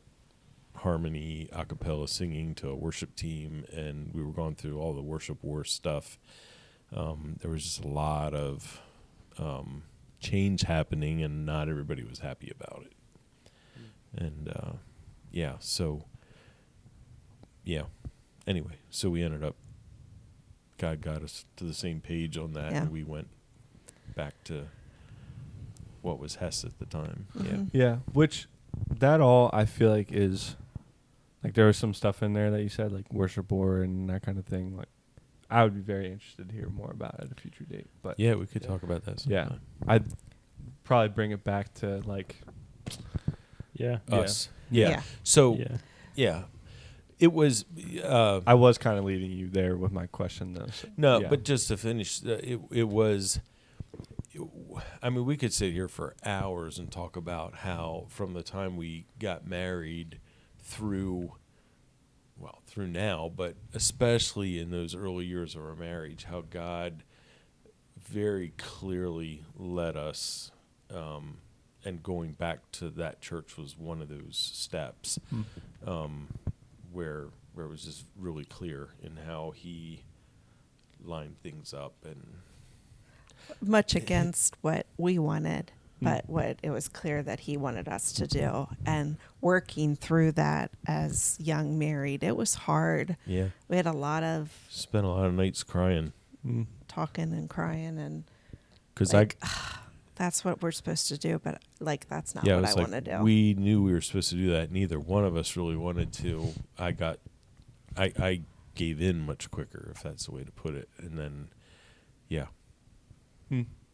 harmony a cappella singing to a worship team, and we were going through all the worship war stuff. There was just a lot of change happening, and not everybody was happy about it. And anyway, so we ended up, God got us to the same page on that, Yeah. and we went back to what was Hess at the time. Mhm. Yeah, which that all I feel like is, like, there was some stuff in there that you said, like worship war and that kind of thing. Like, I would be very interested to hear more about it at a future date. But Yeah, we could talk about that yeah, sometime. I'd probably bring it back to like Yeah. Us. Yeah. Yeah. So, Yeah. yeah. It was, I was kind of leading you there with my question though. So, no, yeah. but just to finish, it was, I mean, we could sit here for hours and talk about how from the time we got married through now, but especially in those early years of our marriage, how God very clearly led us, and going back to that church was one of those steps, where it was just really clear in how he lined things up. And Much against what we wanted, but what it was clear that he wanted us to do. And working through that as young married, it was hard. yeah, We had a lot of spent a lot of nights crying talking and crying, and because like, that's what we're supposed to do, but like that's not it what was I like want to do. we knew we were supposed to do that. Neither one of us really wanted to. I gave in much quicker, if that's the way to put it. And then, yeah.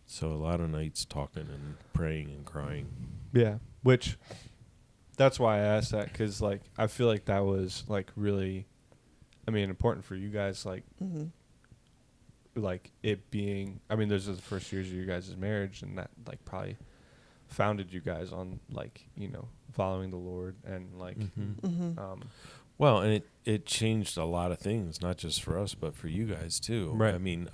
So a lot of nights talking and praying and crying. Yeah, which that's why I asked that, because like I feel like that was like really, I mean, important for you guys, like like it being, I mean, those are the first years of your guys' marriage, and that like probably founded you guys on like, you know, following the Lord and like Well, and it changed a lot of things, not just for us, but for you guys too. Right. I mean,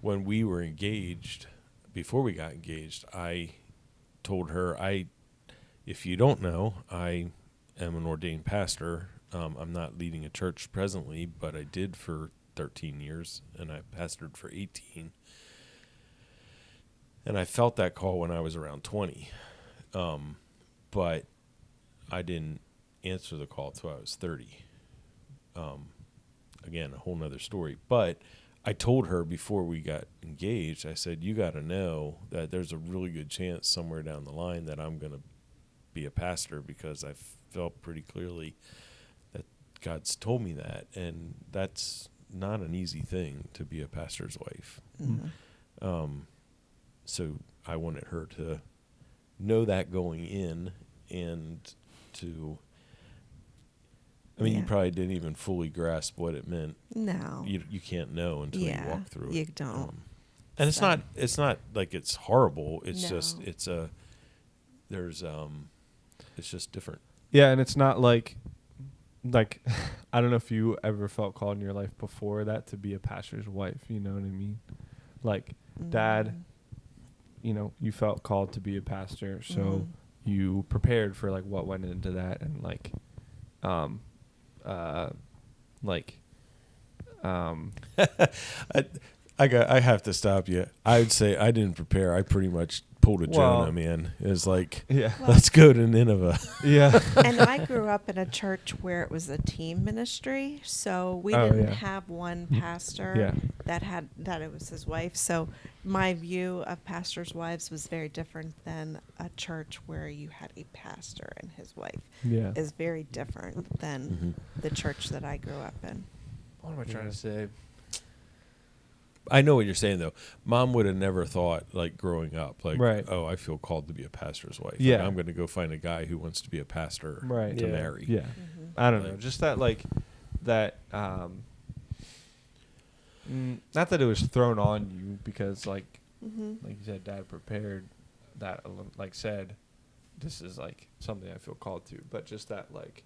when we were engaged, before we got engaged, I told her, if you don't know, I am an ordained pastor. I'm not leading a church presently, but I did for 13 years, and I pastored for 18. And I felt that call when I was around 20. But I didn't answer the call till I was 30. Again, a whole nother story. But I told her before we got engaged, I said, you got to know that there's a really good chance somewhere down the line that I'm going to be a pastor, because I felt pretty clearly that God's told me that. And that's not an easy thing, to be a pastor's wife. Mm-hmm. So I wanted her to know that going in, and to, I mean, you Yeah. probably didn't even fully grasp what it meant. No. You can't know until you walk through it. You don't. And So- it's not like it's horrible. It's No. just it's just different. Yeah, and it's not like I don't know if you ever felt called in your life before that to be a pastor's wife. You know what I mean? Like, Dad, you know, you felt called to be a pastor, so you prepared for like what went into that, and I have to stop you. I would say I didn't prepare. I pretty much pulled a Well, Jonah, man. It was like, yeah, Well- let's go to Nineveh. yeah, And I grew up in a church where it was a team ministry, so we Oh, didn't yeah. have one pastor yeah, that it was his wife. So my view of pastors' wives was very different than a church where you had a pastor and his wife. yeah. Is very different than the church that I grew up in. What am I trying to say? I know what you're saying, though. Mom would have never thought, like, growing up, like, Right. oh, I feel called to be a pastor's wife. Like, Yeah. I'm going to go find a guy who wants to be a pastor Right. to Yeah. marry. Yeah, I don't know. Just that, like, that. Not that it was thrown on you, because, like you said, Dad prepared that. Like said, this is like something I feel called to. But just that, like,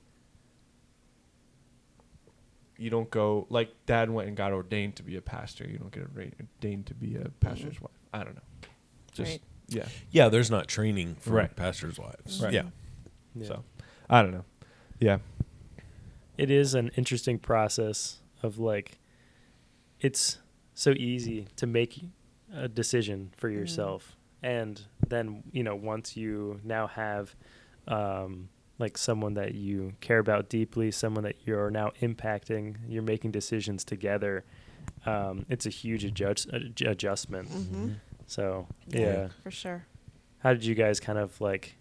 you don't go like Dad went and got ordained to be a pastor. You don't get ordained to be a pastor's wife. I don't know. Just Right. yeah. Yeah, there's not training for Right. pastors' wives. Right. Yeah. Yeah. So I don't know. Yeah. It is an interesting process of like, it's so easy to make a decision for yourself. And then, you know, once you now have like someone that you care about deeply, someone that you're now impacting, you're making decisions together, it's a huge adjustment. So, yeah. For sure. How did you guys kind of like,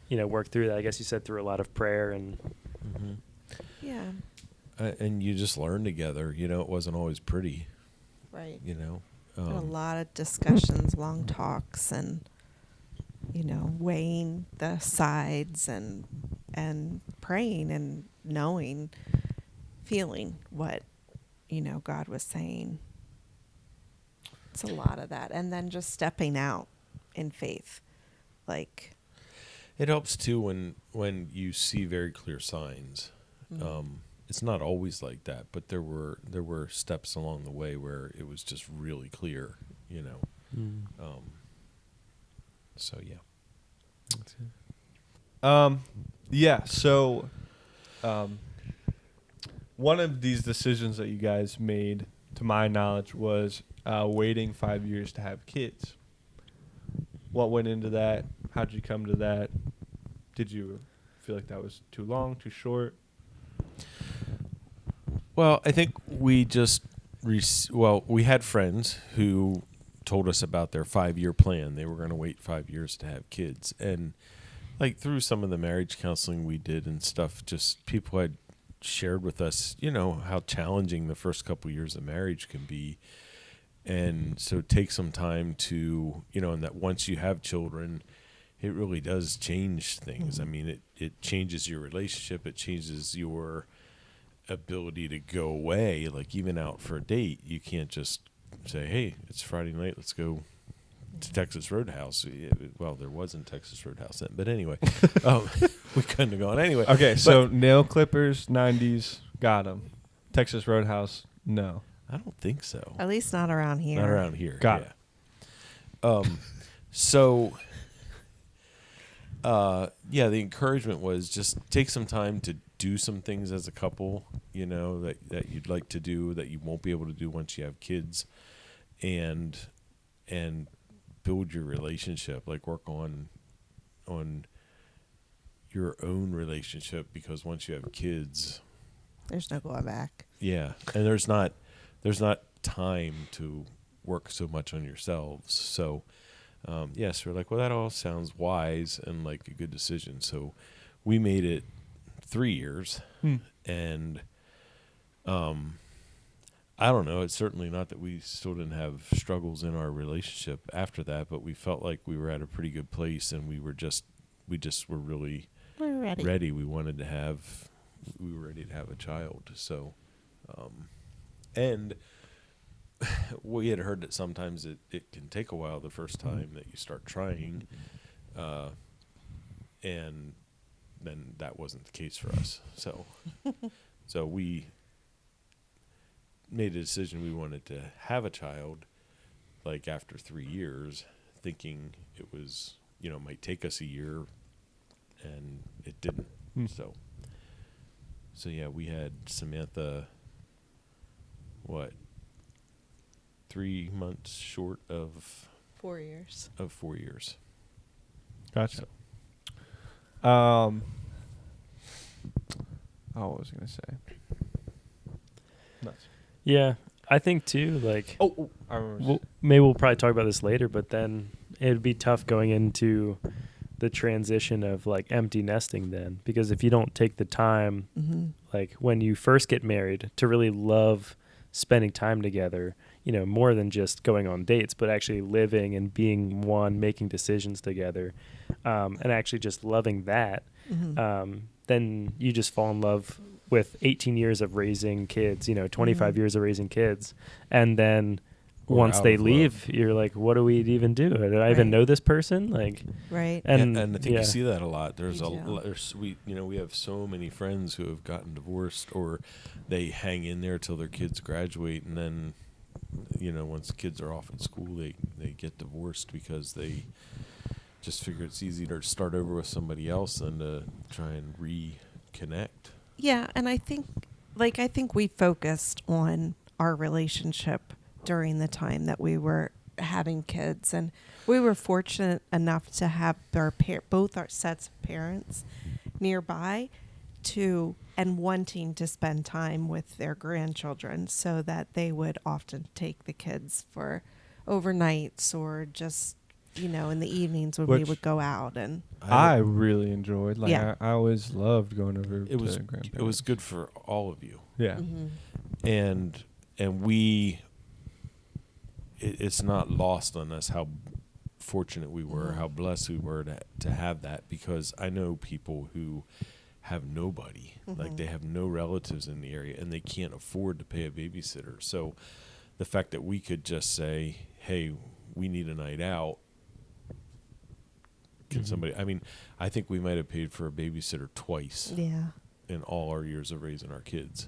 you know, work through that? I guess you said through a lot of prayer and Yeah. And you just learn together. You know, it wasn't always pretty, Right. you know. Had a lot of discussions, long talks, and weighing the sides and praying and knowing, feeling what God was saying. It's a lot of that, and then just stepping out in faith, like. It helps too when you see very clear signs. It's not always like that, but there were steps along the way where it was just really clear, you know. So yeah. Yeah. So, one of these decisions that you guys made, to my knowledge, was waiting 5 years to have kids. What went into that? How'd you come to that? Did you feel like that was too long, too short? Well, I think we just we had friends who told us about their 5-year plan. They were going to wait 5 years to have kids, and like through some of the marriage counseling we did and stuff, just people had shared with us, you know, how challenging the first couple years of marriage can be. And so take some time to, you know, and that once you have children, it really does change things. I mean, it changes your relationship. It changes your ability to go away. Like even out for a date, you can't just say, hey, it's Friday night, let's go to Texas Roadhouse. Well, there wasn't Texas Roadhouse then, but anyway, we couldn't have gone anyway. Okay, so nail clippers, 90s, got them. Texas Roadhouse, no. I don't think so. At least not around here. Not around here. Got it. So, the encouragement was just take some time to do some things as a couple, that you'd like to do that you won't be able to do once you have kids, and build your relationship, like work on your own relationship, because once you have kids, there's no going back. Yeah, and there's not time to work so much on yourselves. So, yes, we're like, well, that all sounds wise and like a good decision. So, we made it 3 years, and I don't know. It's certainly not that we still didn't have struggles in our relationship after that, but we felt like we were at a pretty good place, and we just were really ready. We were ready to have a child. So, and we had heard that sometimes it can take a while the first time that you start trying, and then that wasn't the case for us. So we made a decision we wanted to have a child, like after 3 years, thinking it was, might take us a year, and it didn't. So yeah, we had Samantha, 3 months short of 4 years. Of 4 years. Gotcha. What was I going to say? Nuts. Yeah, I think too, like, I remember. Maybe we'll probably talk about this later, but then it'd be tough going into the transition of like empty nesting then, because if you don't take the time, like when you first get married, to really love spending time together, more than just going on dates, but actually living and being one, making decisions together, and actually just loving that, then you just fall in love with 18 years of raising kids, 25 years of raising kids. And then once they leave, you're like, what do we even do? Do I even know this person? Like, right. And I think you see that a lot. We have so many friends who have gotten divorced, or they hang in there till their kids graduate, and then, once kids are off in school, they get divorced because they just figure it's easier to start over with somebody else than to try and reconnect. Yeah, and I think we focused on our relationship during the time that we were having kids, and we were fortunate enough to have both our sets of parents nearby and wanting to spend time with their grandchildren, so that they would often take the kids for overnights or just in the evenings when we would go out. And I really enjoyed. Like, yeah. I always loved going over to grandparents. It was good for all of you. Yeah. And we, it's not lost on us how fortunate we were, how blessed we were to have that, because I know people who have nobody, like they have no relatives in the area, and they can't afford to pay a babysitter. So the fact that we could just say, hey, we need a night out, can somebody, I think we might have paid for a babysitter twice in all our years of raising our kids,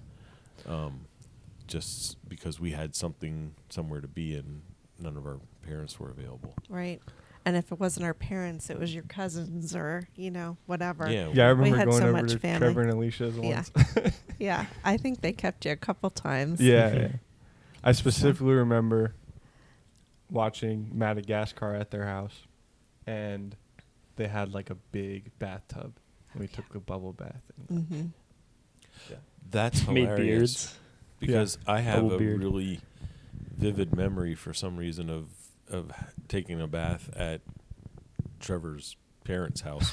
just because we had somewhere to be, and none of our parents were available. Right. And if it wasn't our parents, it was your cousins or, whatever. Yeah, I remember had going so over much to family. Trevor and Alicia's once. Yeah. I think they kept you a couple times. Yeah. I specifically remember watching Madagascar at their house, and they had like a big bathtub, and we took a bubble bath. And That's made hilarious. beards. Because I have Bubble a beard. really vivid memory for some reason of taking a bath at Trevor's parents' house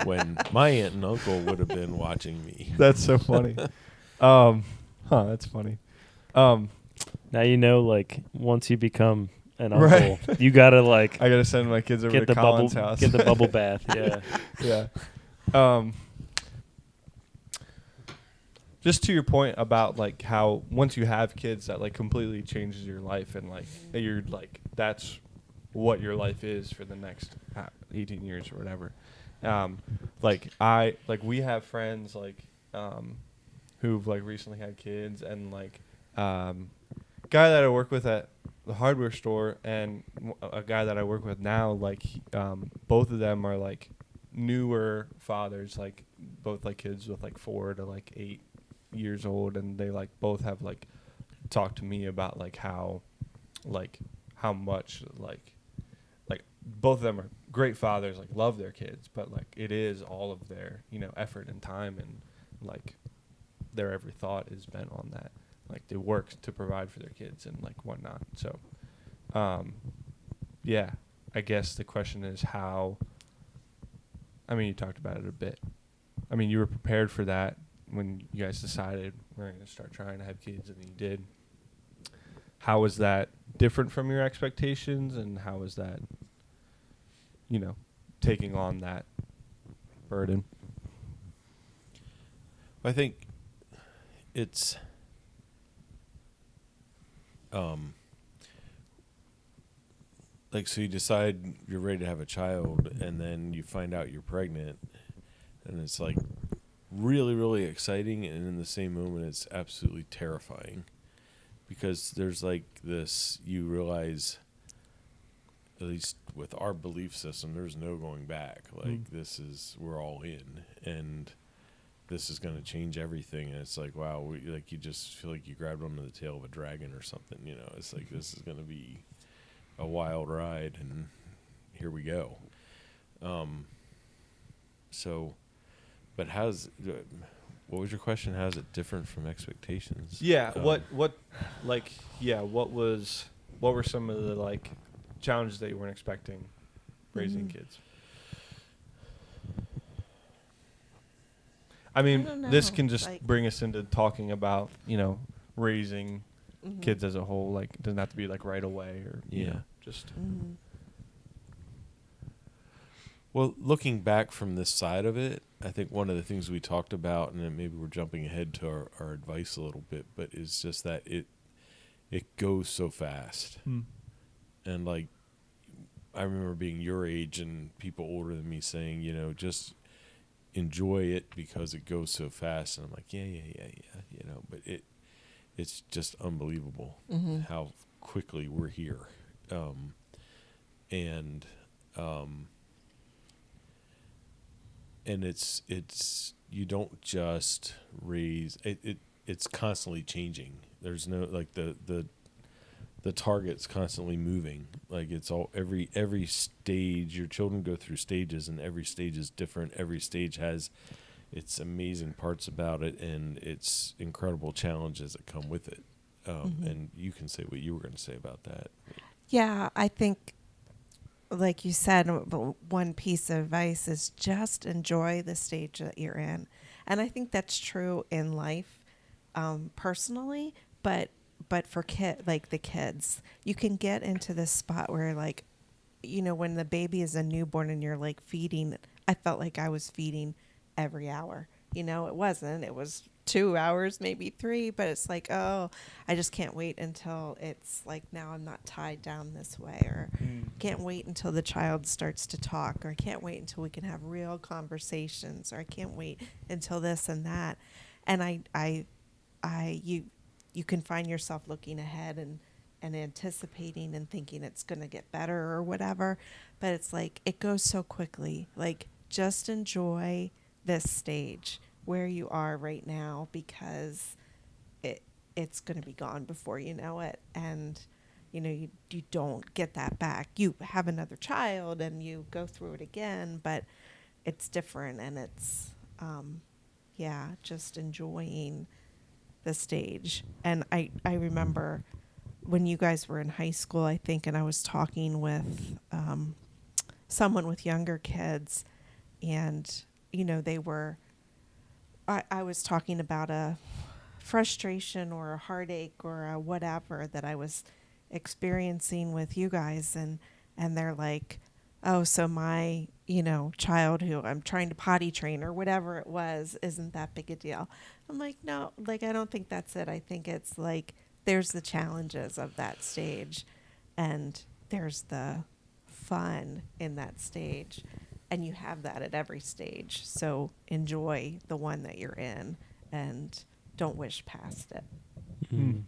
when my aunt and uncle would have been watching me. That's so funny. That's funny. Now like once you become an uncle, you gotta like I gotta send my kids over get to the Colin's bubble house. get the bubble bath. Yeah. Yeah. Just to your point about like how once you have kids, that like completely changes your life, and like that you're like that's what your life is for the next 18 years or whatever. We have friends who've like recently had kids, and guy that I work with at the hardware store and a guy that I work with now, both of them are like newer fathers, like both like kids with like 4 to like 8 years old, and they like both have like talked to me about like how much like both of them are great fathers, like love their kids, but like it is all of their, effort and time, and like their every thought is bent on that. Like they work to provide for their kids and like whatnot. So, yeah, I guess the question is how. I mean, you talked about it a bit. I mean, you were prepared for that when you guys decided we're going to start trying to have kids, and you did. How was that different from your expectations, and how was that, taking on that burden? I think it's so you decide you're ready to have a child, and then you find out you're pregnant, and it's like really, really exciting, and in the same moment it's absolutely terrifying, because there's like this, you realize, at least with our belief system, there's no going back. Like we're all in, and this is going to change everything. And it's like, wow, you just feel like you grabbed onto the tail of a dragon or something, it's like, this is going to be a wild ride, and here we go. But what was your question? How's it different from expectations? Yeah. What were some of the like challenges that you weren't expecting raising kids? I mean, this can just bring us into talking about, raising kids as a whole. Like, it doesn't have to be like right away, or just. Well, looking back from this side of it, I think one of the things we talked about, and then maybe we're jumping ahead to our advice a little bit, but it's just that it goes so fast. And like, I remember being your age and people older than me saying, just enjoy it because it goes so fast. And I'm like, yeah. But it's just unbelievable how quickly we're here. And it's you don't just raise it's constantly changing. There's no like the target's constantly moving. Like, it's all every stage, your children go through stages, and every stage is different. Every stage has its amazing parts about it and its incredible challenges that come with it. And you can say what you were going to say about that. Yeah, I think, like you said, one piece of advice is just enjoy the stage that you're in. And I think that's true in life, personally, but for the kids, you can get into this spot where, like, when the baby is a newborn and you're like feeding, I felt like I was feeding every hour. It was 2 hours, maybe 3, but it's like, oh, I just can't wait until it's like, now I'm not tied down this way, or can't wait until the child starts to talk, or I can't wait until we can have real conversations, or I can't wait until this and that. And you can find yourself looking ahead and anticipating and thinking it's going to get better or whatever, but it's like, it goes so quickly. Like, just enjoy this stage where you are right now, because it's going to be gone before you know it. And you don't get that back. You have another child and you go through it again, but it's different. And it's just enjoying the stage. And I remember when you guys were in high school, I think, and I was talking with someone with younger kids, and they were, I was talking about a frustration or a heartache or a whatever that I was experiencing with you guys, and they're like, oh, so my child who I'm trying to potty train or whatever it was isn't that big a deal. I'm like, no, like, I don't think that's it. I think it's like, there's the challenges of that stage, and there's the fun in that stage. And you have that at every stage. So enjoy the one that you're in and don't wish past it. Mm.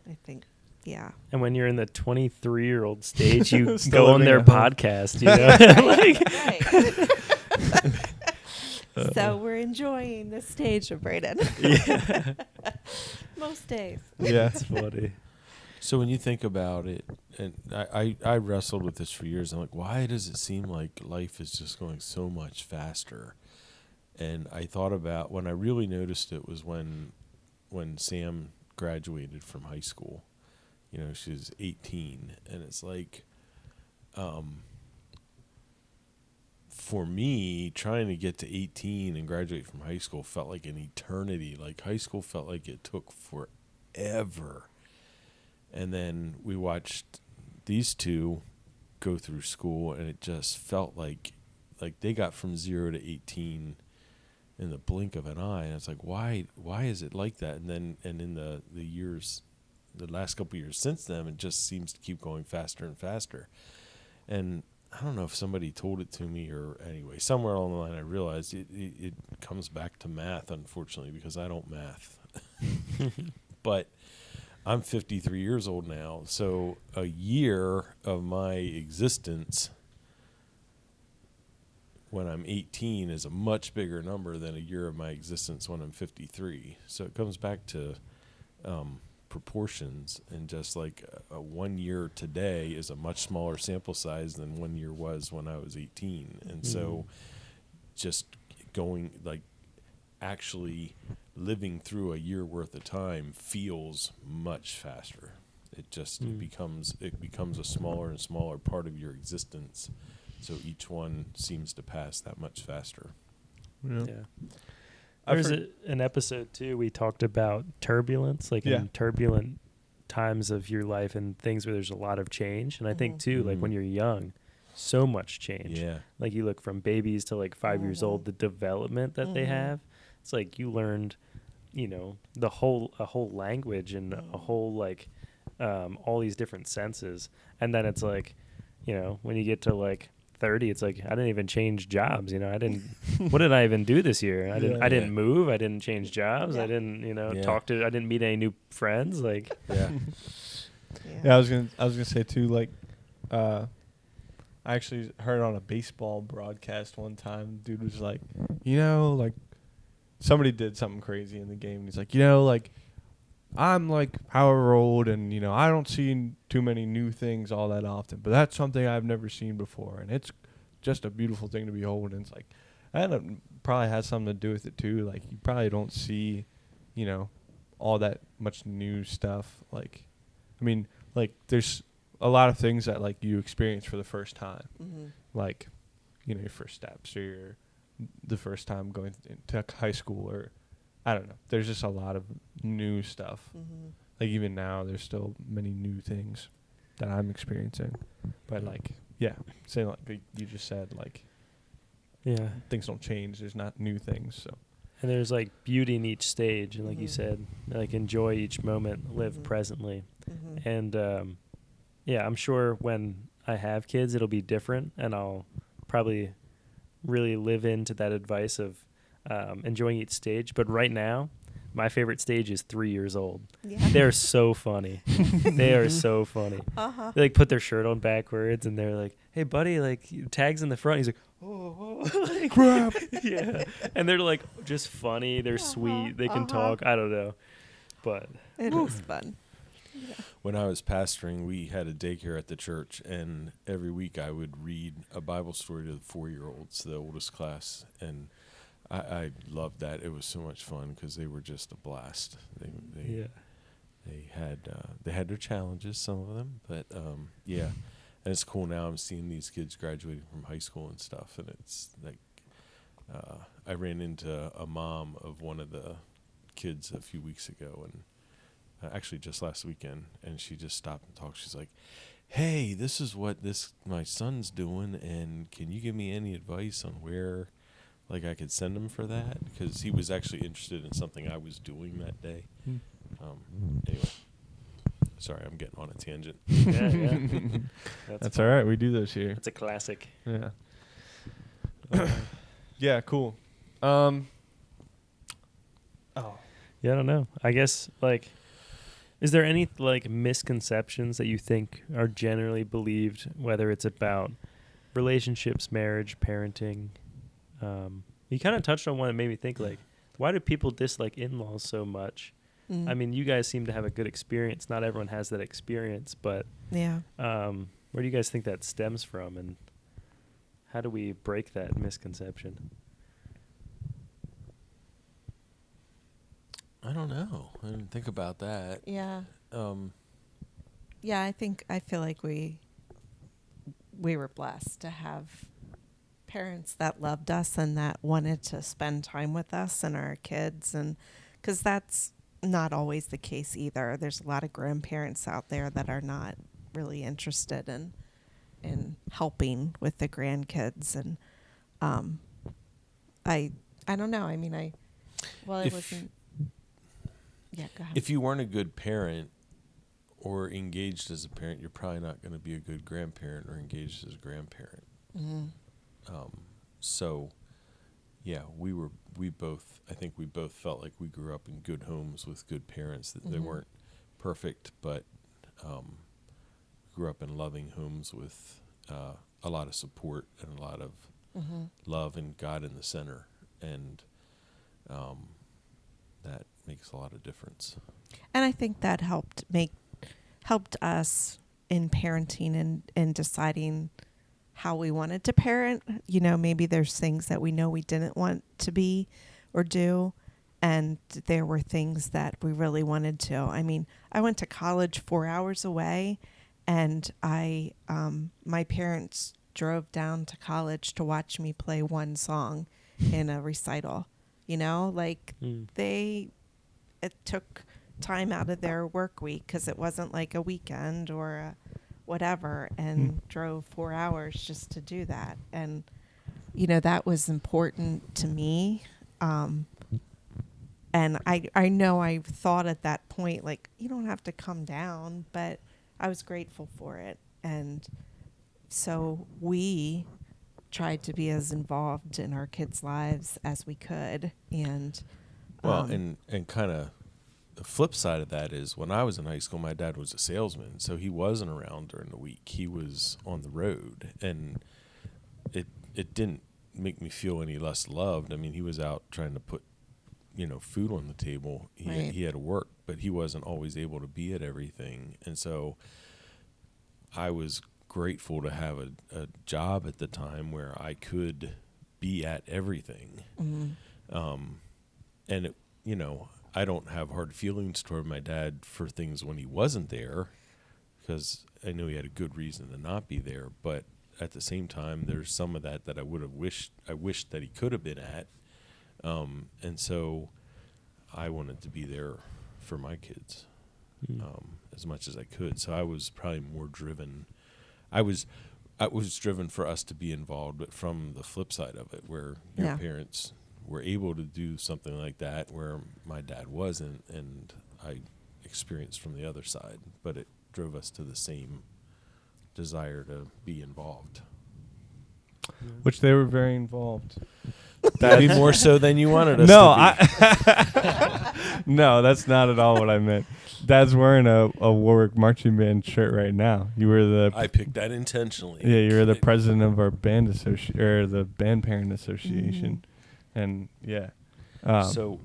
I think, yeah. And when you're in the 23-year-old stage, you Still go on living their at home. podcast, you know? Right. So we're enjoying the stage of Braden. Yeah. Most days. Yeah. It's funny. So when you think about it, and I wrestled with this for years. I'm like, why does it seem like life is just going so much faster? And I thought about when I really noticed it was when Sam graduated from high school. You know, she was 18, and it's like, for me, trying to get to 18 and graduate from high school felt like an eternity. Like high school felt like it took forever. And then we watched these two go through school, and it just felt like they got from 0 to 18 in the blink of an eye. And it's like, why is it like that? And then in the years, the last couple of years since then, it just seems to keep going faster and faster. And I don't know if somebody told it to me, or anyway, somewhere along the line I realized it comes back to math, unfortunately, because I don't math. But I'm 53 years old now, so a year of my existence when I'm 18 is a much bigger number than a year of my existence when I'm 53. So it comes back to proportions, and just like a 1 year today is a much smaller sample size than 1 year was when I was 18. And so just going, like, actually living through a year worth of time feels much faster. It just it becomes a smaller and smaller part of your existence. So each one seems to pass that much faster. Yeah. Yeah. There's an episode too. We talked about turbulence, like Yeah. in turbulent times of your life and things where there's a lot of change. And I think too, like when you're young, so much change. Yeah. Like you look from babies to like 5 years old, the development that they have. It's like you learned, you know, a whole language and a whole like all these different senses. And then it's like, you know, when you get to like 30, it's like I didn't even change jobs, you know. What did I even do this year? I didn't move, I didn't change jobs, I didn't, you know, I didn't meet any new friends, like Yeah, I was gonna say too, like I actually heard on a baseball broadcast one time, dude was like, you know, like somebody did something crazy in the game, and he's like, you know, like I'm like however old, and you know, I don't see too many new things all that often, but that's something I've never seen before, and it's just a beautiful thing to behold. And it's like, that probably has something to do with it too. Like you probably don't see, you know, all that much new stuff. Like, I mean, like there's a lot of things that like you experience for the first time, like, you know, your first steps, or the first time going to high school, or I don't know. There's just a lot of new stuff. Like even now, there's still many new things that I'm experiencing. But like, yeah, say like you just said, like, things don't change. There's not new things. So. And there's like beauty in each stage, and like you said, like enjoy each moment, live presently. And I'm sure when I have kids, it'll be different, and I'll probably really live into that advice of enjoying each stage. But right now, my favorite stage is 3 years old. Yeah. They're so funny. They are so funny. They like put their shirt on backwards, and they're like, "Hey, buddy!" Like tags in the front. He's like, "Oh, like, crap!" Yeah, and they're like just funny. They're sweet. They can talk. I don't know, but it is fun. Yeah. When I was pastoring, we had a daycare at the church, and every week I would read a Bible story to the 4-year-olds, the oldest class, and I loved that. It was so much fun because they were just a blast. They had their challenges, some of them, but and it's cool now. I'm seeing these kids graduating from high school and stuff, and it's like I ran into a mom of one of the kids a few weeks ago, and actually just last weekend, and she just stopped and talked. She's like, "Hey, this is what my son's doing, and can you give me any advice on where?" Like I could send him for that, because he was actually interested in something I was doing that day. Anyway, Sorry, I'm getting on a tangent. Yeah. That's all right. We do those here. It's a classic. Yeah. Yeah. Cool. Yeah, I don't know. I guess, like, is there any, like, misconceptions that you think are generally believed, whether it's about relationships, marriage, parenting? You kind of touched on one that made me think, like, why do people dislike in-laws so much? Mm. I mean, you guys seem to have a good experience. Not everyone has that experience, but Yeah. where do you guys think that stems from, and how do we break that misconception? I don't know. I didn't think about that. Yeah. Yeah, I feel like we were blessed to have parents that loved us and that wanted to spend time with us and our kids, and because that's not always the case either. There's a lot of grandparents out there that are not really interested in helping with the grandkids, and I don't know. I mean, I wasn't. Yeah, go ahead. If you weren't a good parent or engaged as a parent, you're probably not going to be a good grandparent or engaged as a grandparent. Mm-hmm. So, yeah, I think we both felt like we grew up in good homes with good parents. That They weren't perfect, but grew up in loving homes with a lot of support and a lot of love and God in the center. And that makes a lot of difference. And I think that helped us in parenting and deciding how we wanted to parent. You know, maybe there's things that we know we didn't want to be or do, and there were things that we really wanted to. I mean, I went to college 4 hours away, and my parents drove down to college to watch me play one song in a recital. You know, like it took time out of their work week because it wasn't like a weekend or a whatever, and drove 4 hours just to do that. And, you know, that was important to me. And I know I thought at that point, like, you don't have to come down, but I was grateful for it. And so we tried to be as involved in our kids' lives as we could. And Well, and kind of the flip side of that is when I was in high school, my dad was a salesman, so he wasn't around during the week. He was on the road, and it didn't make me feel any less loved. I mean, he was out trying to put, food on the table. He had to work, but he wasn't always able to be at everything. And so I was grateful to have a job at the time where I could be at everything. And it, I don't have hard feelings toward my dad for things when he wasn't there, because I knew he had a good reason to not be there. But at the same time, there's some of that I would have wished that he could have been at. And so I wanted to be there for my kids as much as I could. So I was probably more driven. I was driven for us to be involved, but from the flip side of it, where your parents were able to do something like that, where my dad wasn't, and I experienced from the other side. But it drove us to the same desire to be involved. Which they were very involved. Maybe more so than you wanted us to be. No, that's not at all what I meant. Dad's wearing a Warwick marching band shirt right now. You were I picked that intentionally. Yeah, you were the president of our band or the band parent association, and yeah. So,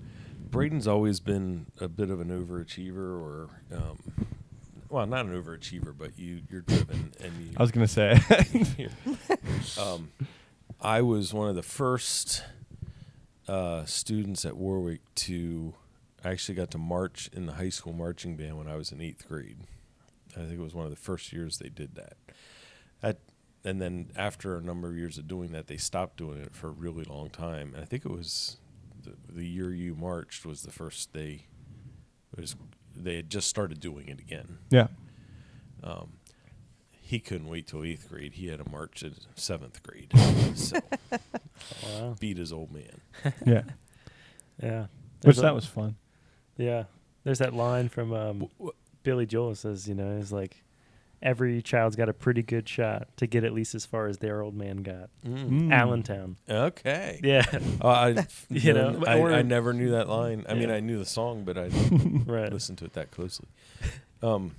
Braden's always been a bit of an overachiever, or well, not an overachiever, but you're driven, and I was gonna say. I was one of the first students at Warwick I actually got to march in the high school marching band when I was in 8th grade. I think it was one of the first years they did that. And then after a number of years of doing that, they stopped doing it for a really long time. And I think it was the year you marched was the first they had just started doing it again. Yeah. He couldn't wait till 8th grade. He had to march in 7th grade. So beat his old man. Yeah. Yeah. Which that was fun. Yeah. There's that line from Billy Joel says, is like every child's got a pretty good shot to get at least as far as their old man got. Allentown. Okay. Yeah. I never knew that line. I mean, Yeah. I knew the song, but I didn't Right. listen to it that closely. What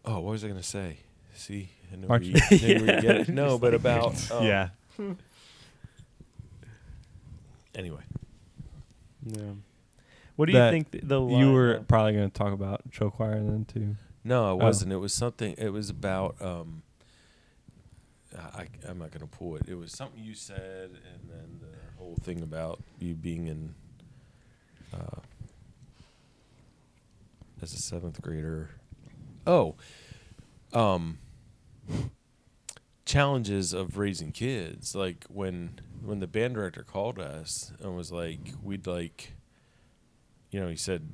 was I going to say? See, I know where you get it. No, but about yeah. Anyway. Yeah. What do you think the line, you were probably going to talk about show choir then too? No, I wasn't. It was something. It was about. I'm not going to pull it. It was something you said, and then the whole thing about you being in as a 7th grader. Oh, challenges of raising kids. Like when the band director called us and was like, we'd like. He said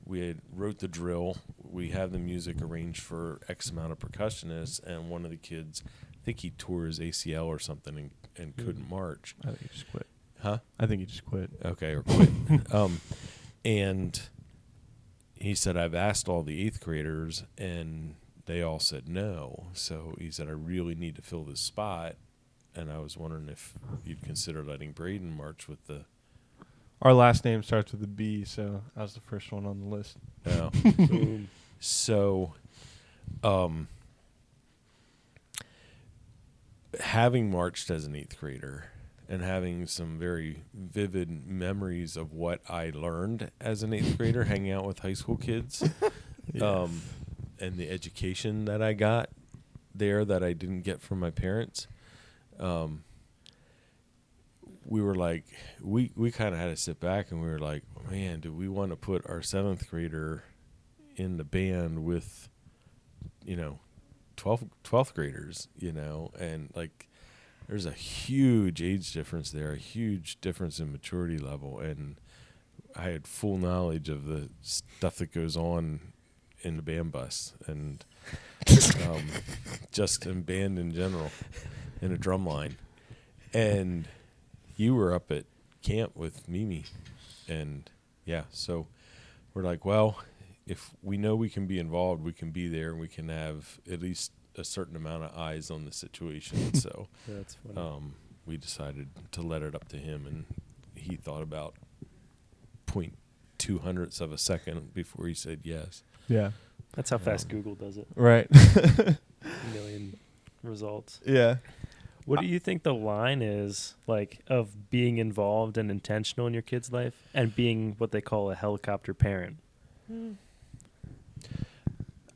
we had wrote the drill. We have the music arranged for X amount of percussionists, and one of the kids, I think he tore his ACL or something and couldn't march. I think he just quit. Huh? I think he just quit. Okay, or quit. And he said, I've asked all the 8th graders, and they all said no. So he said, I really need to fill this spot, and I was wondering if you'd consider letting Braden march with the. Our last name starts with a B, so that was the first one on the list. Yeah. So, having marched as an 8th grader and having some very vivid memories of what I learned as an 8th grader hanging out with high school kids, and the education that I got there that I didn't get from my parents, we were like, we kind of had to sit back and we were like, man, do we want to put our 7th grader in the band with, 12th graders, and like there's a huge age difference there, a huge difference in maturity level. And I had full knowledge of the stuff that goes on in the band bus and just in band in general, in a drum line. And you were up at camp with Mimi, and so we're like, well, if we know we can be involved, we can be there, and we can have at least a certain amount of eyes on the situation. So that's funny. We decided to let it up to him, and he thought about 0.2 of a second before he said yes. Yeah. That's how fast Google does it. Right. A million results. Yeah. What do you think the line is, like, of being involved and intentional in your kid's life and being what they call a helicopter parent?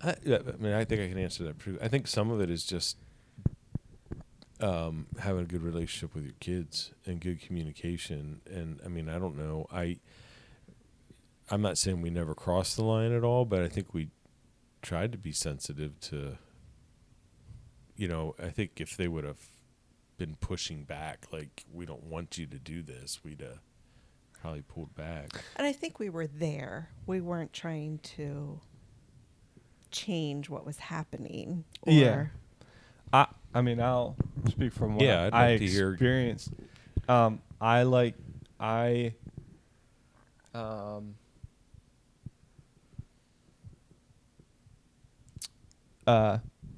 I think I can answer that pretty. I think some of it is just having a good relationship with your kids and good communication. And I mean, I don't know. I'm not saying we never crossed the line at all, but I think we tried to be sensitive to. I think if they would have been pushing back, like, we don't want you to do this, we'd probably pulled back. And I think we were there. We weren't trying to change what was happening. Or Yeah. I mean, I'll speak from what I'd I like to hear. experienced. I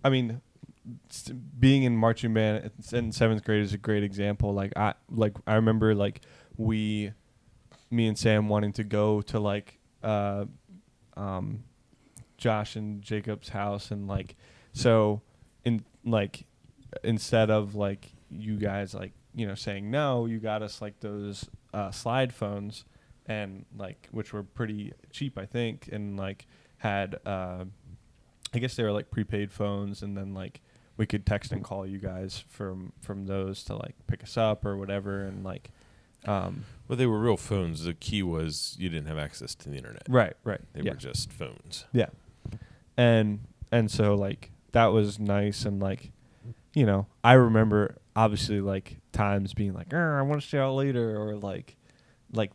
mean, being in marching band in 7th grade is a great example. I remember me and Sam wanting to go to Josh and Jacob's house, and instead of you guys saying no, you got us those slide phones, and which were pretty cheap, I think, and had I guess they were prepaid phones, and then we could text and call you guys from those to pick us up or whatever, and well, they were real phones. The key was you didn't have access to the internet. Right. They were just phones. Yeah. And so that was nice, and I remember obviously times being I want to stay out later, or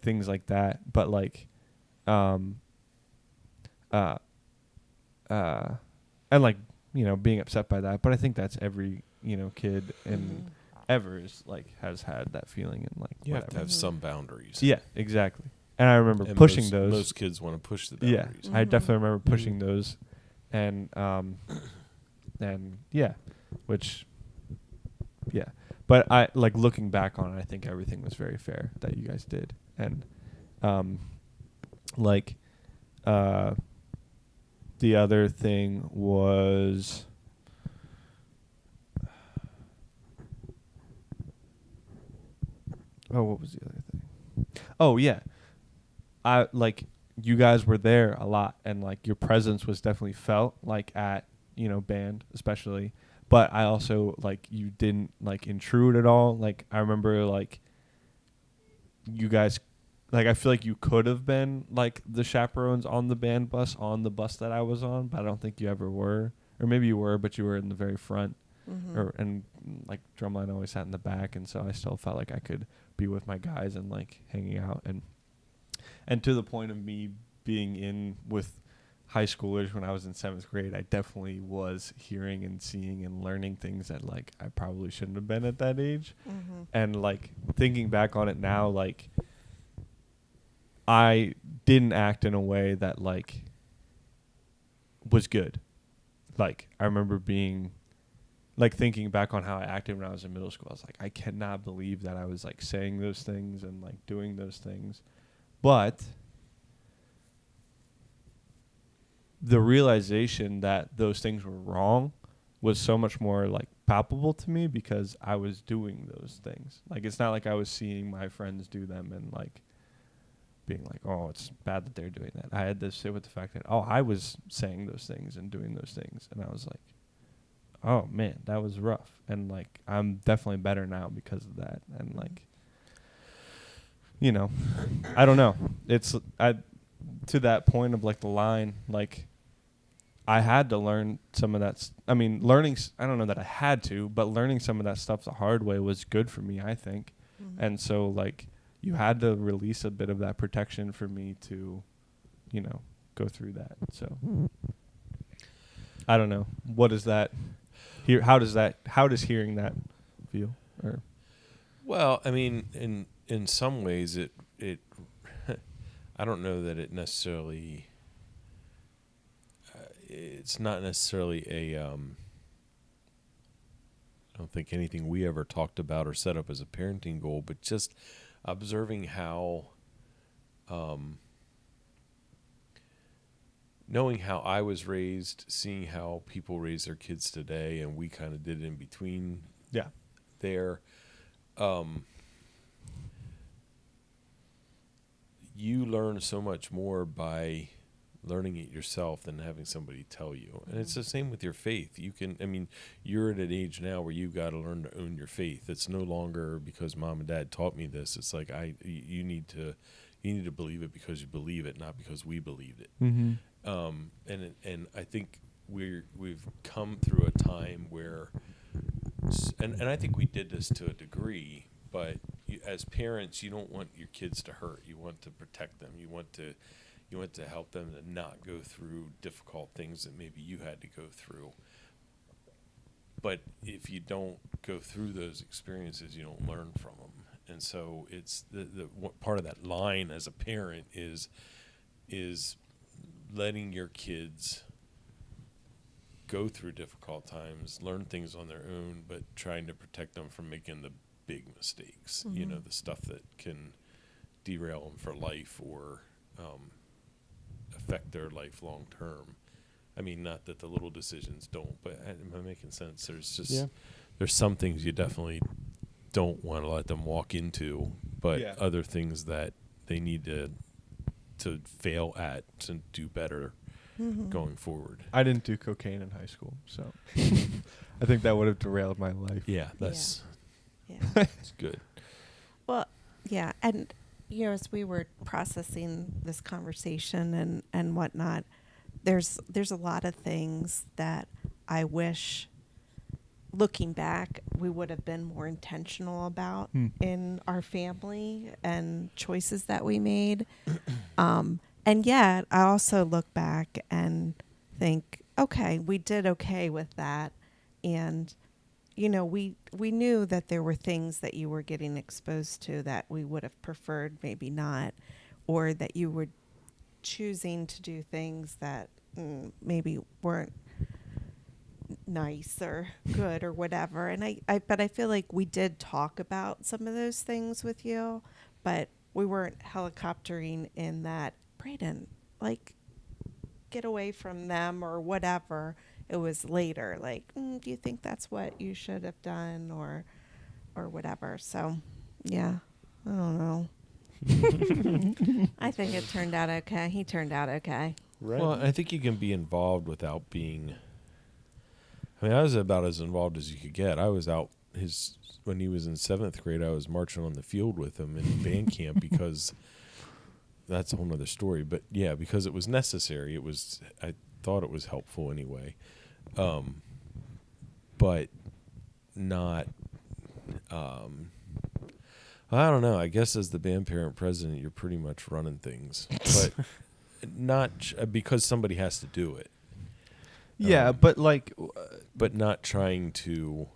things like that, but and being upset by that. But I think that's every kid and ever is has had that feeling, and You whatever. have to have some boundaries. Yeah, exactly. And I remember And pushing those. Most kids want to push the Yeah, boundaries. I definitely remember pushing Mhm. those, and yeah, which yeah, but I like looking back on it. I think everything was very fair that you guys did, and like the other thing was. Oh, what was the other thing? Oh yeah, I like you guys were there a lot, and like your presence was definitely felt, like at band especially. But I also like you didn't like intrude at all. Like I remember like you guys, like I feel like you could have been like the chaperones on the band bus on the bus that I was on, but I don't think you ever were, or maybe you were, but you were in the very front. Mm-hmm. Or and like drumline always sat in the back, and so I still felt like I could be with my guys and like hanging out, and to the point of me being in with high schoolers when I was in 7th grade, I definitely was hearing and seeing and learning things that like I probably shouldn't have been at that age. Mm-hmm. And like thinking back on it now, like I didn't act in a way that like was good. Like I remember being like thinking back on how I acted when I was in middle school, I was like, I cannot believe that I was like saying those things and like doing those things. But the realization that those things were wrong was so much more like palpable to me because I was doing those things. Like it's not like I was seeing my friends do them and like being like, oh, it's bad that they're doing that. I had to sit with the fact that, oh, I was saying those things and doing those things. And I was like, oh man, that was rough. And like I'm definitely better now because of that. And like I don't know. It's I to that point of like the line, like I had to learn some of that. I mean, I don't know that I had to, but learning some of that stuff the hard way was good for me, I think. Mm-hmm. And so like you had to release a bit of that protection for me to, go through that. So I don't know. What is that? How does hearing that feel? Or Well, I mean, in some ways, it I don't know that it necessarily. It's not necessarily a. I don't think anything we ever talked about or set up as a parenting goal, but just observing how, knowing how I was raised, seeing how people raise their kids today, and we kind of did it in between yeah. there. You learn so much more by learning it yourself than having somebody tell you. And it's the same with your faith. You're at an age now where you've got to learn to own your faith. It's no longer because mom and dad taught me this. It's like you need to believe it because you believe it, not because we believed it. Mm-hmm. And I think we've come through a time where, and I think we did this to a degree, but as parents, you don't want your kids to hurt. You want to protect them. You want to help them to not go through difficult things that maybe you had to go through. But if you don't go through those experiences, you don't learn from them. And so it's the part of that line as a parent is letting your kids go through difficult times, learn things on their own, but trying to protect them from making the big mistakes, Mm-hmm. the stuff that can derail them for life or affect their life long term. I mean, not that the little decisions don't, but am I making sense? There's just there's some things you definitely don't want to let them walk into, but other things that they need to fail at to do better Mm-hmm. going forward. I didn't do cocaine in high school, so I think that would have derailed my life. Yeah, that's Yeah. that's good. Well, yeah, and as we were processing this conversation and whatnot, there's a lot of things that I wish, looking back, we would have been more intentional about in our family and choices that we made. And yet, I also look back and think, okay, we did okay with that, and we knew that there were things that you were getting exposed to that we would have preferred maybe not. or that you were choosing to do things that maybe weren't nice or good or whatever. And but I feel like we did talk about some of those things with you, but we weren't helicoptering in that, Braden, like, get away from them or whatever. It was later, like, do you think that's what you should have done or whatever. So, yeah, I don't know. I think it turned out okay. He turned out okay. Right. Well, I think you can be involved without being. I mean, I was about as involved as you could get. I was out when he was in 7th grade. I was marching on the field with him in band camp because that's a whole nother story. But yeah, because it was necessary. I thought it was helpful anyway, but not. I don't know. I guess as the band parent president, you're pretty much running things, but not because somebody has to do it. Yeah, but like, but not trying to.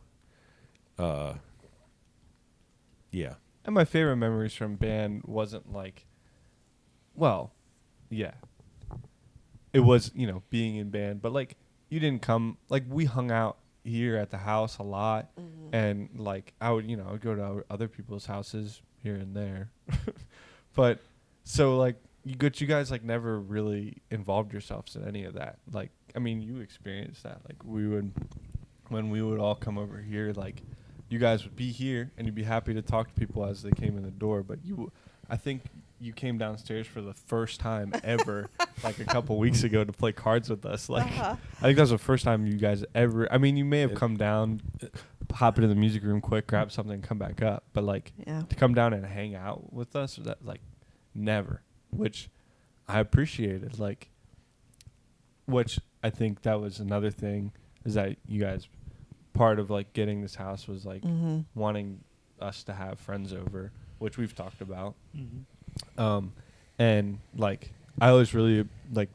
Yeah. and my favorite memories from band wasn't like, well, yeah, it was, being in band, but like you didn't come, like we hung out here at the house a lot, and like I would go to other people's houses here and there, but so like you guys like never really involved yourselves in any of that. Like, I mean, you experienced that. Like when we would all come over here, like you guys would be here and you'd be happy to talk to people as they came in the door, but I think you came downstairs for the first time ever, like a couple weeks ago, to play cards with us. Like, I think that was the first time you guys ever. I mean, you may have come down, hop into the music room quick, grab something, and come back up. But like, to come down and hang out with us, that like, never. Which I appreciated. Like, which I think that was another thing, is that you guys, part of like getting this house was like wanting us to have friends over, which we've talked about. And like I always really like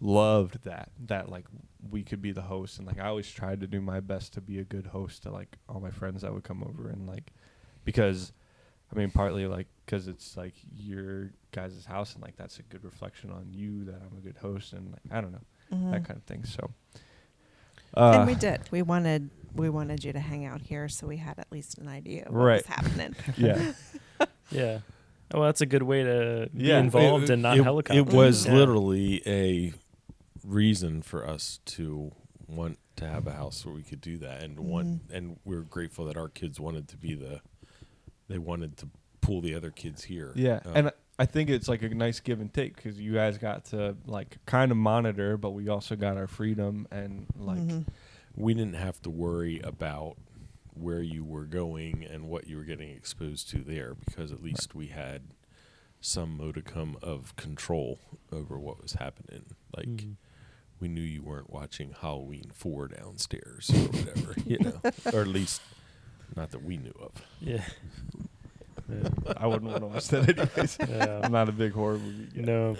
loved that like we could be the host, and like I always tried to do my best to be a good host to like all my friends that would come over, and like because I mean partly like because it's like your guys' house, and like that's a good reflection on you that I'm a good host, and like I don't know, that kind of thing. So and we did. We wanted you to hang out here, so we had at least an idea of what was happening. Yeah. Yeah. Well, that's a good way to be involved and not helicopter. It was literally a reason for us to want to have a house where we could do that, and and we're grateful that our kids wanted to be they wanted to pull the other kids here. Yeah, and I think it's like a nice give and take, because you guys got to like kind of monitor, but we also got our freedom, and like we didn't have to worry about where you were going and what you were getting exposed to there, because at least we had some modicum of control over what was happening. Like we knew you weren't watching Halloween 4 downstairs or whatever, or at least not that we knew of. Yeah. I wouldn't want to watch that anyways. I'm not a big horror movie guy. No.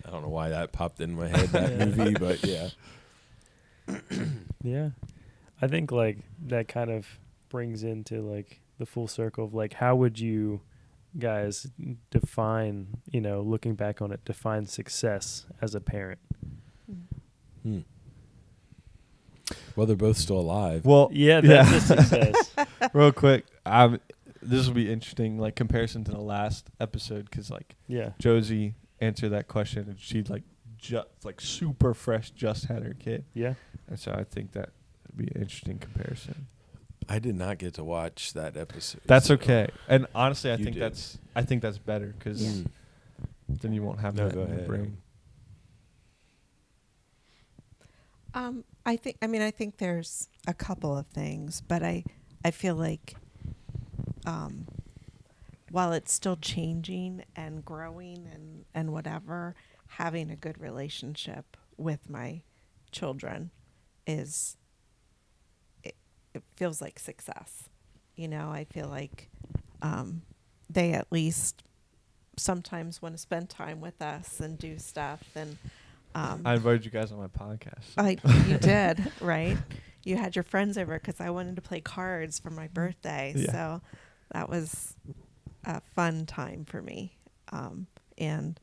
I don't know why that popped in my head, that movie, but yeah. Yeah. I think like that kind of brings into like the full circle of like, how would you guys define, looking back on it, define success as a parent? Well, they're both still alive. Well, yeah, that's a success. Real quick, this will be interesting, like comparison to the last episode, because like Josie answered that question, and she like like super fresh, just had her kid. Yeah, and so I think that would be an interesting comparison. I did not get to watch that episode. That's okay, and honestly, I think did. that's better, because then you won't have that in your brain. I think there's a couple of things, but I feel like while it's still changing and growing and whatever, having a good relationship with my children it feels like success. I feel like they at least sometimes want to spend time with us and do stuff, and I invited you guys on my podcast. You did, right? You had your friends over because I wanted to play cards for my birthday. Yeah. So that was a fun time for me. And,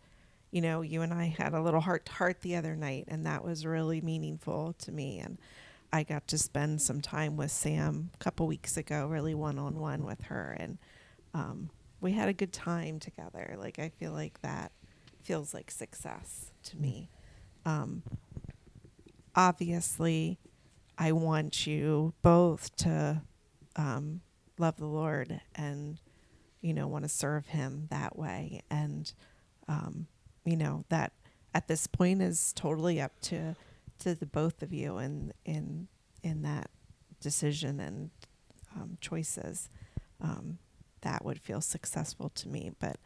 you know, you and I had a little heart to heart the other night, and that was really meaningful to me. And I got to spend some time with Sam a couple weeks ago, really one-on-one with her. And we had a good time together. Like, I feel like that feels like success to me. Obviously, I want you both to love the Lord and, you know, want to serve him that way. And, you know, that at this point is totally up to the both of you in that decision and choices. That would feel successful to me. But,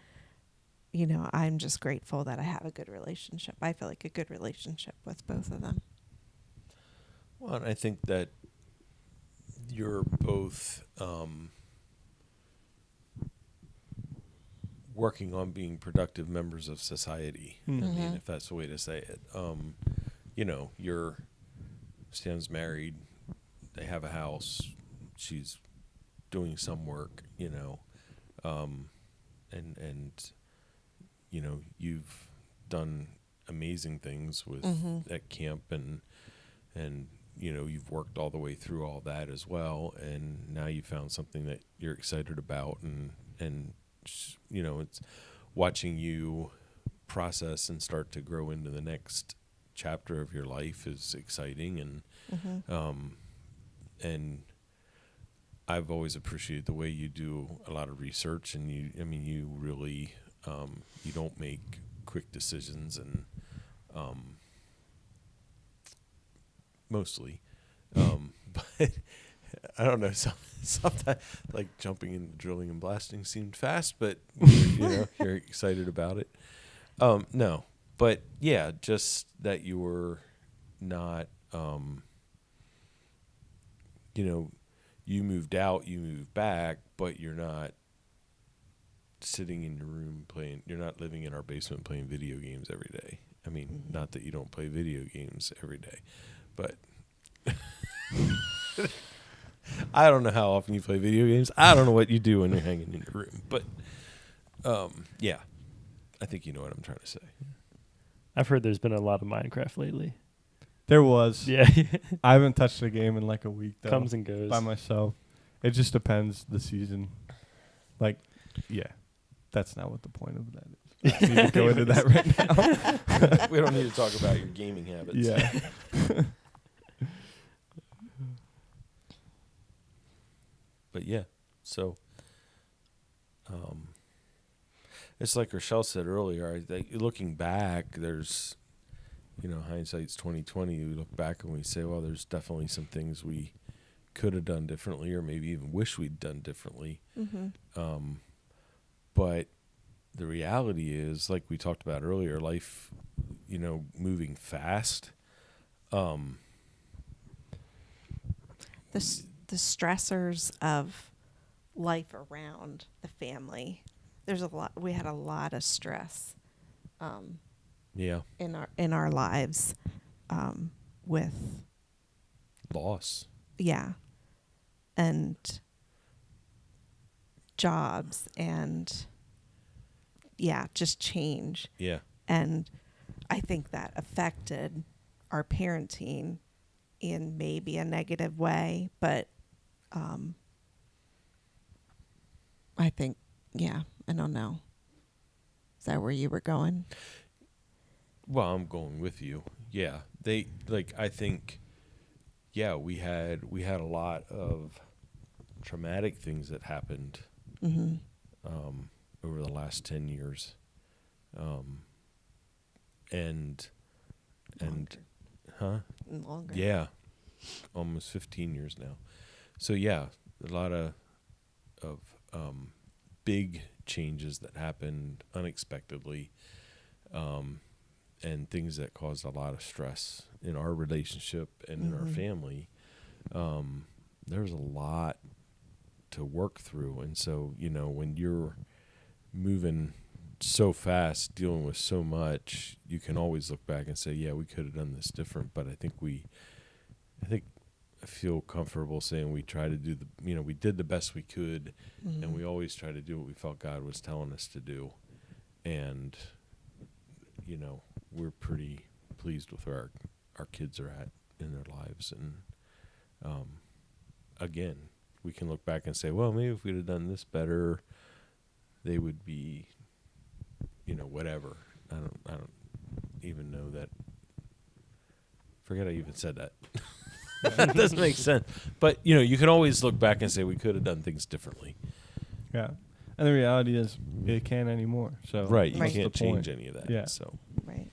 you know, I'm just grateful that I have a good relationship. I feel like a good relationship with both of them. Well, and I think that you're both working on being productive members of society. I mean, if that's the way to say it. You know, Stan's married. They have a house. She's doing some work, you know. And you know, you've done amazing things with at camp and you know, you've worked all the way through all that as well, and now you found something that you're excited about, and you know, it's watching you process and start to grow into the next chapter of your life is exciting, and I've always appreciated the way you do a lot of research, and you really you don't make quick decisions, and mostly. But I don't know. Sometimes, like jumping into drilling and blasting seemed fast, but you know, you're excited about it. No, but yeah, just that you were not, you know, you moved out, you moved back, but you're not sitting in your room playing. You're not living in our basement playing video games every day. I mean, not that you don't play video games every day, but I don't know how often you play video games. I don't know what you do when you're hanging in your room, but yeah, I think you know what I'm trying to say. I've heard there's been a lot of Minecraft lately. There was. Yeah. I haven't touched a game in like a week, though. Comes and goes. By myself. It just depends the season. Like, yeah, that's not what the point of that is. I don't need to go into that right now. We don't need to talk about your gaming habits. Yeah. But yeah, so it's like Rochelle said earlier. I think looking back, there's, you know, hindsight's 20/20. We look back and we say, well, there's definitely some things we could have done differently, or maybe even wish we'd done differently. But the reality is, like we talked about earlier, life, you know, moving fast. The stressors of life around the family. There's a lot. We had a lot of stress. Yeah. In our lives, with Loss. yeah, and jobs and yeah, just change. Yeah. And I think that affected our parenting in maybe a negative way, but I think, yeah, I don't know. Is that where you were going? Well, I'm going with you. Yeah. I think, yeah, we had a lot of traumatic things that happened over the last 10 years. And Longer. yeah, almost 15 years now. So yeah, a lot of big changes that happened unexpectedly, and things that caused a lot of stress in our relationship and in our family. There's a lot to work through, and so, you know, when you're moving so fast, dealing with so much, you can always look back and say, yeah, we could have done this different. But I feel comfortable saying we try to do we did the best we could, and we always try to do what we felt God was telling us to do. and we're pretty pleased with where our kids are at in their lives. And again, we can look back and say, well, maybe if we'd have done this better, they would be, whatever. I don't even know that. Forget I even said that. That doesn't make sense. But you can always look back and say we could have done things differently. Yeah. And the reality is it can't anymore. So Right. You Right. can't change any of that. Yeah. So Right.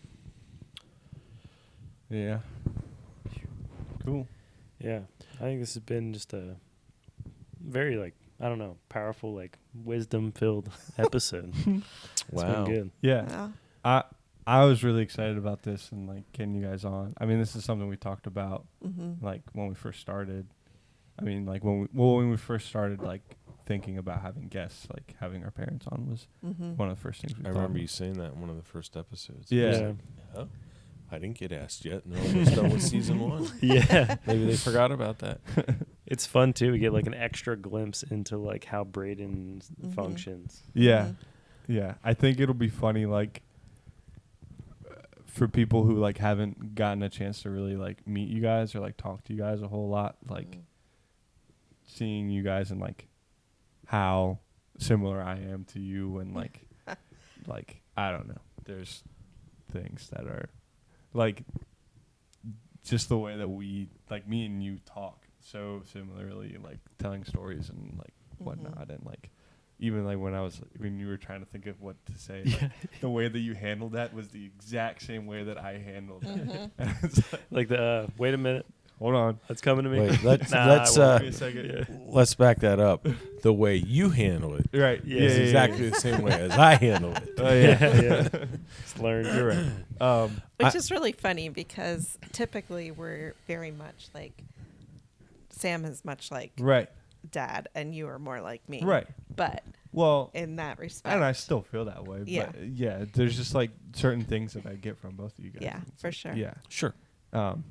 Yeah. Cool. Yeah, I think this has been just a very powerful, wisdom-filled episode. It's Wow. been good. Yeah. I was really excited about this and getting you guys on. I mean, this is something we talked about when we first started. I mean, when we first started thinking about having guests, having our parents on was one of the first things we I thought remember of. you saying that in one of the first episodes. Yeah. Oh, I didn't get asked yet. No, we're done with season 1. Yeah. Maybe they forgot about that. It's fun, too. We get, an extra glimpse into, how Braden functions. Yeah. Yeah. I think it'll be funny, for people who haven't gotten a chance to really meet you guys or talk to you guys a whole lot, seeing you guys and how similar I am to you and I don't know. There's things that are just the way that we me and you talk so similarly, telling stories and whatnot, and even when you were trying to think of what to say, the way that you handled that was the exact same way that I handled it. It's wait a minute, hold on, that's coming to me. Wait, let's give me a second. let's back that up. The way you handle it Right? Yeah, is exactly the same way as I handle it. Oh yeah. Yeah. It's learned. You're right. Which is really funny because typically we're very much Sam is much like Right. Dad, and you are more like me. Right. But Well, in that respect, and I still feel that way. Yeah. But yeah, there's just certain things that I get from both of you guys. Yeah, and it's for sure. Yeah. Sure. But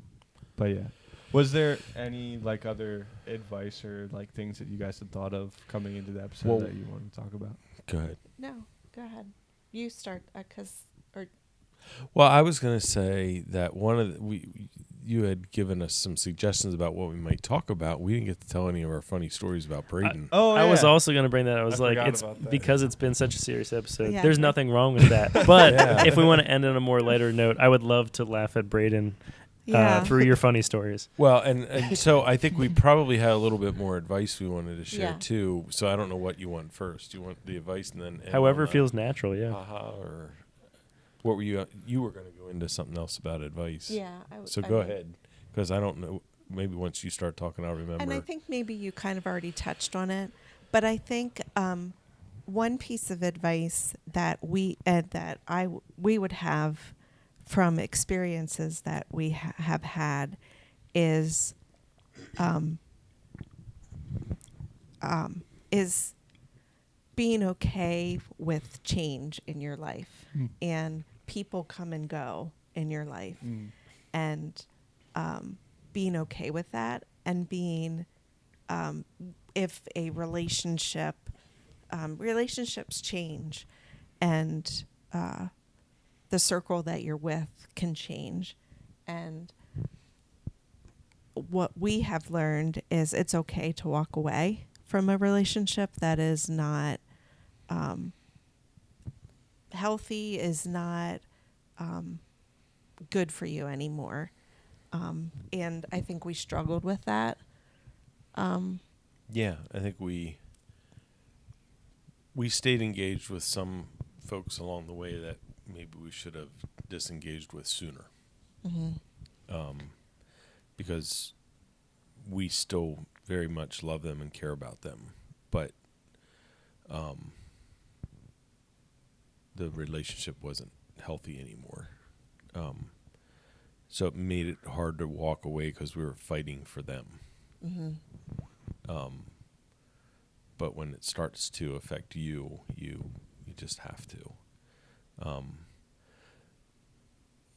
yeah. Was there any other advice or things that you guys had thought of coming into the episode Well, that you wanted to talk about? Go ahead. no, go ahead. You start Well, I was going to say that you had given us some suggestions about what we might talk about. We didn't get to tell any of our funny stories about Braden. I was also going to bring that. I was forgot it's about that. because it's been such a serious episode. Yeah. There's nothing wrong with that. But Yeah. if we want to end on a more lighter note, I would love to laugh at Braden through your funny stories. Well, and so I think we probably had a little bit more advice we wanted to share Yeah. too. So I don't know what you want first. You want the advice and then end However on it feels natural, yeah. haha, or what were you? You were going to go into something else about advice. Yeah. So go ahead, because I don't know. Maybe once you start talking, I'll remember. And I think maybe you kind of already touched on it, but I think one piece of advice that we would have from experiences that we have had is being okay with change in your life, and people come and go in your life, and being okay with that, and being if a relationships change, and the circle that you're with can change, and what we have learned is it's okay to walk away from a relationship that is not healthy, is not good for you anymore. And I think we struggled with that. Yeah, I think we stayed engaged with some folks along the way that maybe we should have disengaged with sooner. Because we still very much love them and care about them, but the relationship wasn't healthy anymore. So it made it hard to walk away because we were fighting for them. But when it starts to affect you, you just have to.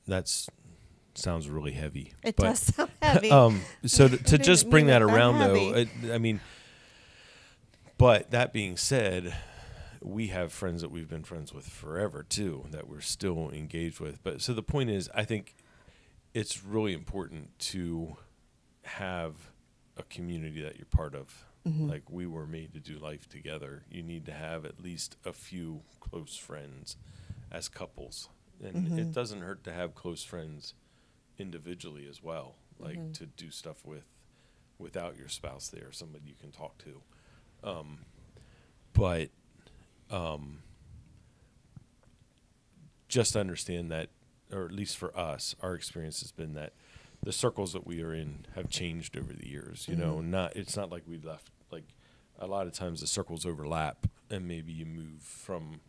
That's sounds really heavy. It but, does sound heavy. So to just didn't bring mean that it that around, though, heavy. I mean, but that being said, we have friends that we've been friends with forever too, that we're still engaged with. But so the point is, I think it's really important to have a community that you're part of. Like we were made to do life together. You need to have at least a few close friends as couples. And it doesn't hurt to have close friends individually as well, like to do stuff without your spouse there, somebody you can talk to. But just understand that, or at least for us, our experience has been that the circles that we are in have changed over the years. You know, it's not like we left. Like a lot of times the circles overlap, and maybe you move from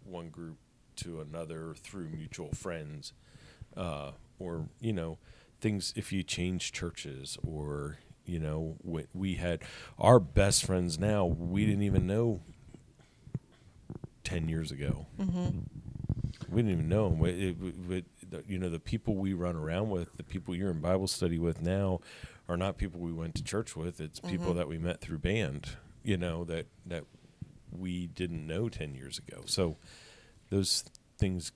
one group to another through mutual friends, or you know, things. If you change churches, or you know, we had our best friends now we didn't even know 10 years ago. We didn't even know them. You know, the people we run around with, the people you're in Bible study with now, are not people we went to church with. It's people that we met through band. You know, that we didn't know 10 years ago. So those things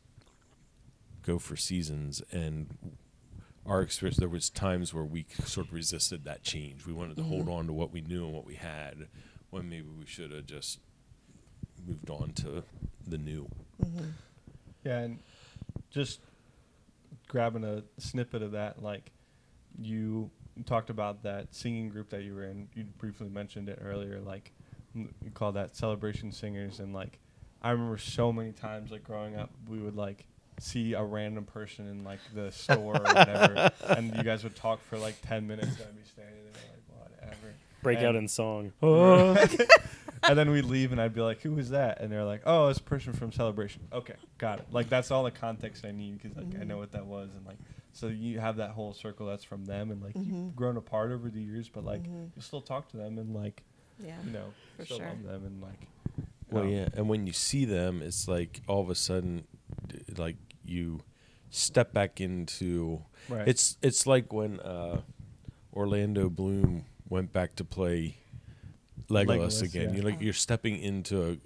go for seasons, and our experience, there was times where we sort of resisted that change. We wanted to hold on to what we knew and what we had, when maybe we should have just moved on to the new. Yeah, and just grabbing a snippet of that, like you talked about that singing group that you were in. You briefly mentioned it earlier, like you call that celebration singers. And like I remember so many times, like growing up, we would like see a random person in like the store or whatever, and you guys would talk for like 10 minutes, and I'd be standing there like whatever. Break out in song. And then we'd leave, and I'd be like, "Who was that?" And they're like, "Oh, it's a person from Celebration." Okay, got it. Like that's all the context I need, because like I know what that was, and like so you have that whole circle that's from them, and like you've grown apart over the years, but like you still talk to them, and like you know still love them, and like well, yeah. And when you see them, it's like all of a sudden, like you step back into. Right. It's like when Orlando Bloom went back to play Legolas again. Yeah. You're like you're stepping into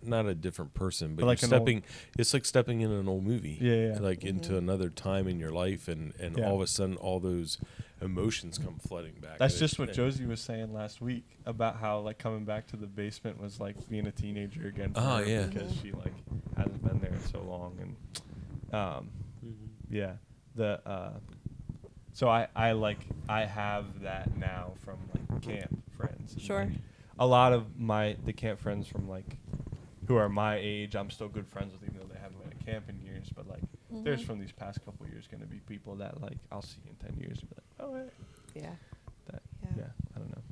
not a different person, but like you're stepping. It's like stepping in an old movie. Yeah. Like into another time in your life, and all of a sudden all those emotions come flooding back. That's just what Josie was saying last week about how like coming back to the basement was like being a teenager again. For her, yeah. Because she like hasn't been there in so long, and yeah, the so I have that now from like camp friends. And, Sure. like, a lot of the camp friends from like who are my age, I'm still good friends with, even though they haven't been at camp in years. But like, there's from these past couple of years going to be people that like I'll see in 10 years and be like, oh, hey. Yeah, I don't know.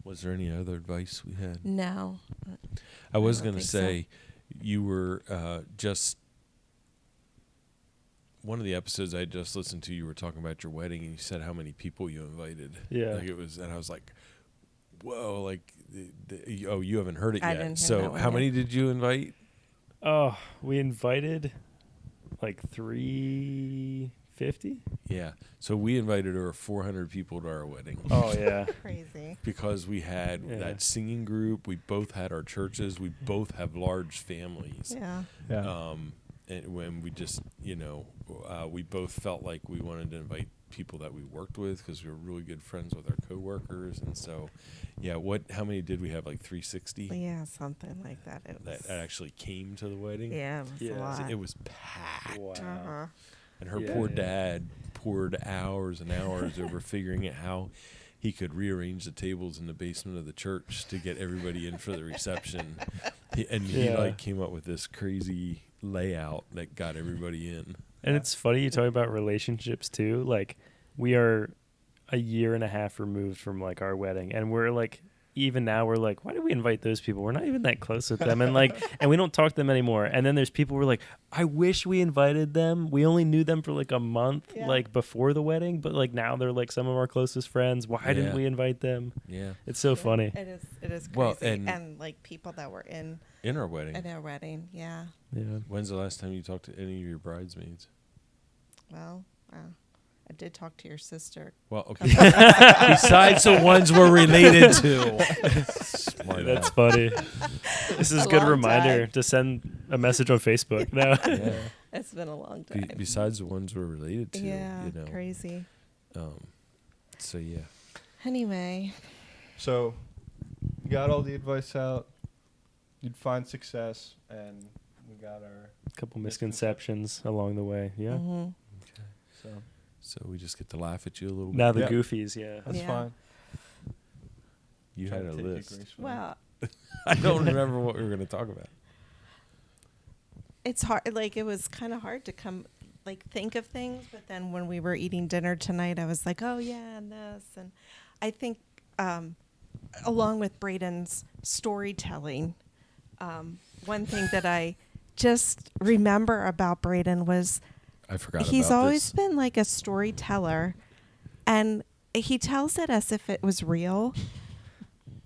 Was there any other advice we had? No. I was don't going to think so. say, you were just one of the episodes I just listened to. You were talking about your wedding, and you said how many people you invited. Yeah. Like it was, and I was like, whoa, like, you haven't heard it I yet. didn't hear So that one how yet. many did you invite? Oh, we invited like 350. Yeah. So we invited over 400 people to our wedding. Oh yeah. Crazy. Because we had that singing group. We both had our churches. We both have large families. Yeah. And when we just, we both felt like we wanted to invite people that we worked with, because we were really good friends with our coworkers. And so, how many did we have? Like 360? Yeah, something like that. It was, That actually came to the wedding? yeah, it was a lot. It was packed. Wow. Uh-huh. And her poor dad poured hours and hours over figuring out how he could rearrange the tables in the basement of the church to get everybody in for the reception. He came up with this crazy layout that got everybody in. And it's funny you talk about relationships too. Like we are a year and a half removed from like our wedding, and we're like, even now we're like, why did we invite those people? We're not even that close with them, and like, and we don't talk to them anymore. And then there's people who are like, I wish we invited them. We only knew them for like a month, like before the wedding, but like now they're like some of our closest friends. Why didn't we invite them? Yeah, it's so funny. It is crazy. Well, and like people that were in our wedding. at our wedding, yeah. When's the last time you talked to any of your bridesmaids? Well, I did talk to your sister. Well, okay. Besides the ones we're related to. Smart That's ass. funny. This is A a good long reminder time. to send a message on Facebook. No. Yeah. It's been a long time. Besides the ones we're related to, Yeah, you know. crazy. So yeah. Anyway, So, you got all the advice out. You'd find success, and we got our. Couple misconceptions along the way. Yeah. mhm. So So we just get to laugh at you a little Now bit. the Yeah. goofies, yeah. that's Yeah. fine. You Try had to a take it list. gracefully. Well, I don't remember what we were going to talk about. it's hard. Like, it was kind of hard to think of things. But then when we were eating dinner tonight, I was like, oh, yeah, and this. And I think, along with Braden's storytelling, one thing that I just remember about Braden was I forgot he's about always this. been like a storyteller, and he tells it as if it was real,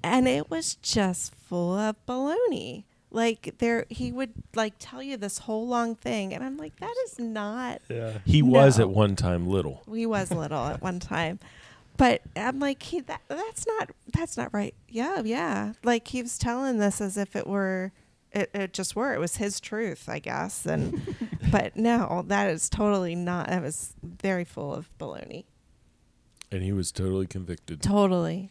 and it was just full of baloney. Like, he would like tell you this whole long thing, and I'm like, that is not. Yeah. He was No. at one time little. He was little at one time, but I'm like, that's not right. Yeah. Like, he was telling this as if it were. It just were. It was his truth, I guess. And but no, that is totally not. That was very full of baloney. And he was totally convicted. Totally,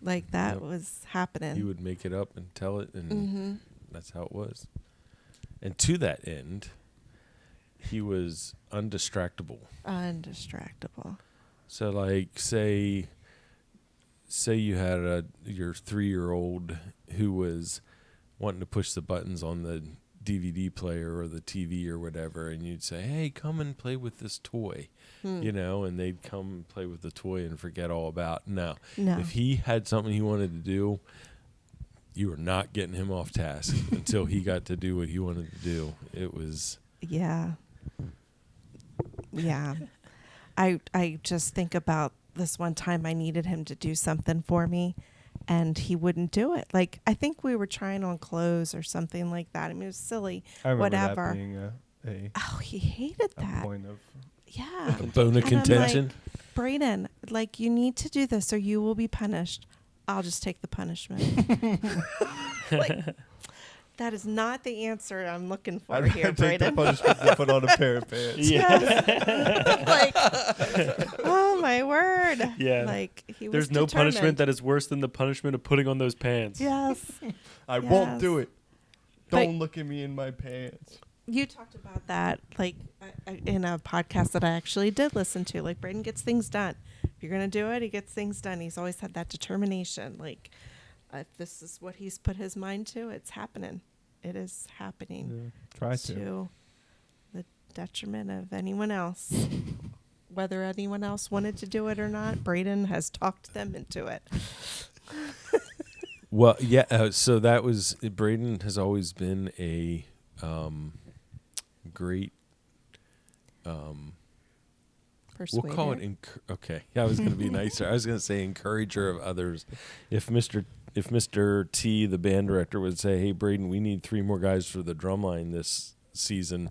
like that Yep. was happening. He would make it up and tell it, and Mm-hmm. that's how it was. And to that end, he was undistractable. Undistractable. So, like, say you had your 3-year-old who was wanting to push the buttons on the DVD player or the TV or whatever, and you'd say, "Hey, come and play with this toy," you know, and they'd come and play with the toy and forget all about. No, if he had something he wanted to do, you were not getting him off task until he got to do what he wanted to do. It was Yeah. I just think about this one time I needed him to do something for me, and he wouldn't do it. Like, I think we were trying on clothes or something like that. I mean, it was silly. I remember Whatever. that being Oh, he hated a that. point of. Yeah. a bone of And I'm contention. like, Braden, like, you need to do this or you will be punished. I'll just take the punishment. Like, that is not the answer I'm looking for I'd here, take the Braden. punishment to put on a pair of pants. Like, oh my word. Yeah. Like, he was There's no determined. punishment that is worse than the punishment of putting on those pants. Yes. I won't do it. But- Don't look at me in my pants. You talked about that, like, in a podcast that I actually did listen to. Like, Braden gets things done. If you're going to do it, he gets things done. He's always had that determination. Like, if this is what he's put his mind to, it's happening. It is happening. Try to. To the detriment of anyone else. Whether anyone else wanted to do it or not, Braden has talked them into it. Well, yeah. So that was Braden has always been a great. Persuader. We'll call it okay. Yeah, I was going to be nicer. I was going to say encourager of others. If Mr. T, the band director, would say, "Hey, Braden, we need 3 more guys for the drum line this season,"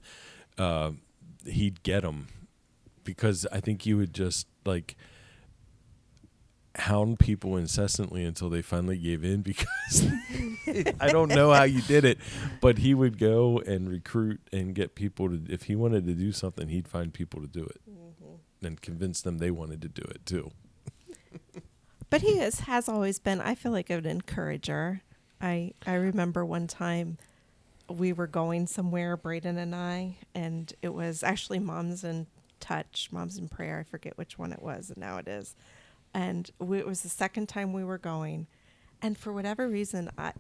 he'd get them, because I think you would just like hound people incessantly until they finally gave in, because I don't know how you did it, but he would go and recruit and get people to, if he wanted to do something, he'd find people to do it and convince them they wanted to do it too. But he has always been, I feel like, an encourager. I remember one time we were going somewhere, Braden and I, and it was actually Moms in Touch, Moms in Prayer. I forget which one it was, and now it is. And it was the second time we were going. And for whatever reason, I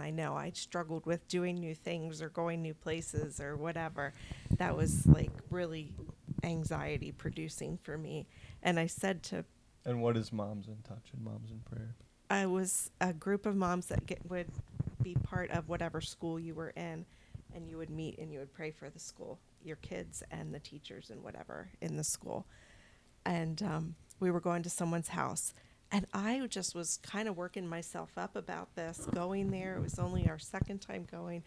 know I struggled with doing new things or going new places or whatever. That was like really anxiety producing for me. And I said to, And what is Moms in Touch and Moms in Prayer? I was a group of moms that would be part of whatever school you were in, and you would meet and you would pray for the school, your kids and the teachers and whatever in the school. And we were going to someone's house, and I just was kind of working myself up about this, going there. It was only our second time going.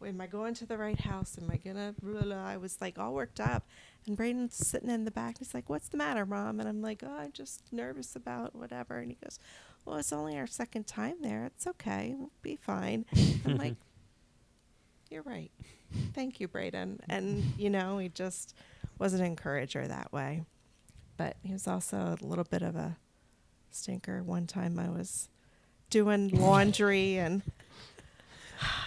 Am I going to the right house? Am I gonna blah, blah, blah. I was like all worked up, and Braden's sitting in the back. He's like, "What's the matter, Mom?" And I'm like, "Oh, I'm just nervous about whatever." And he goes, well, it's only our second time there. It's okay. We'll be fine. I'm like, you're right. Thank you, Braden. And, he just was an encourager that way. But he was also a little bit of a stinker. One time I was doing laundry and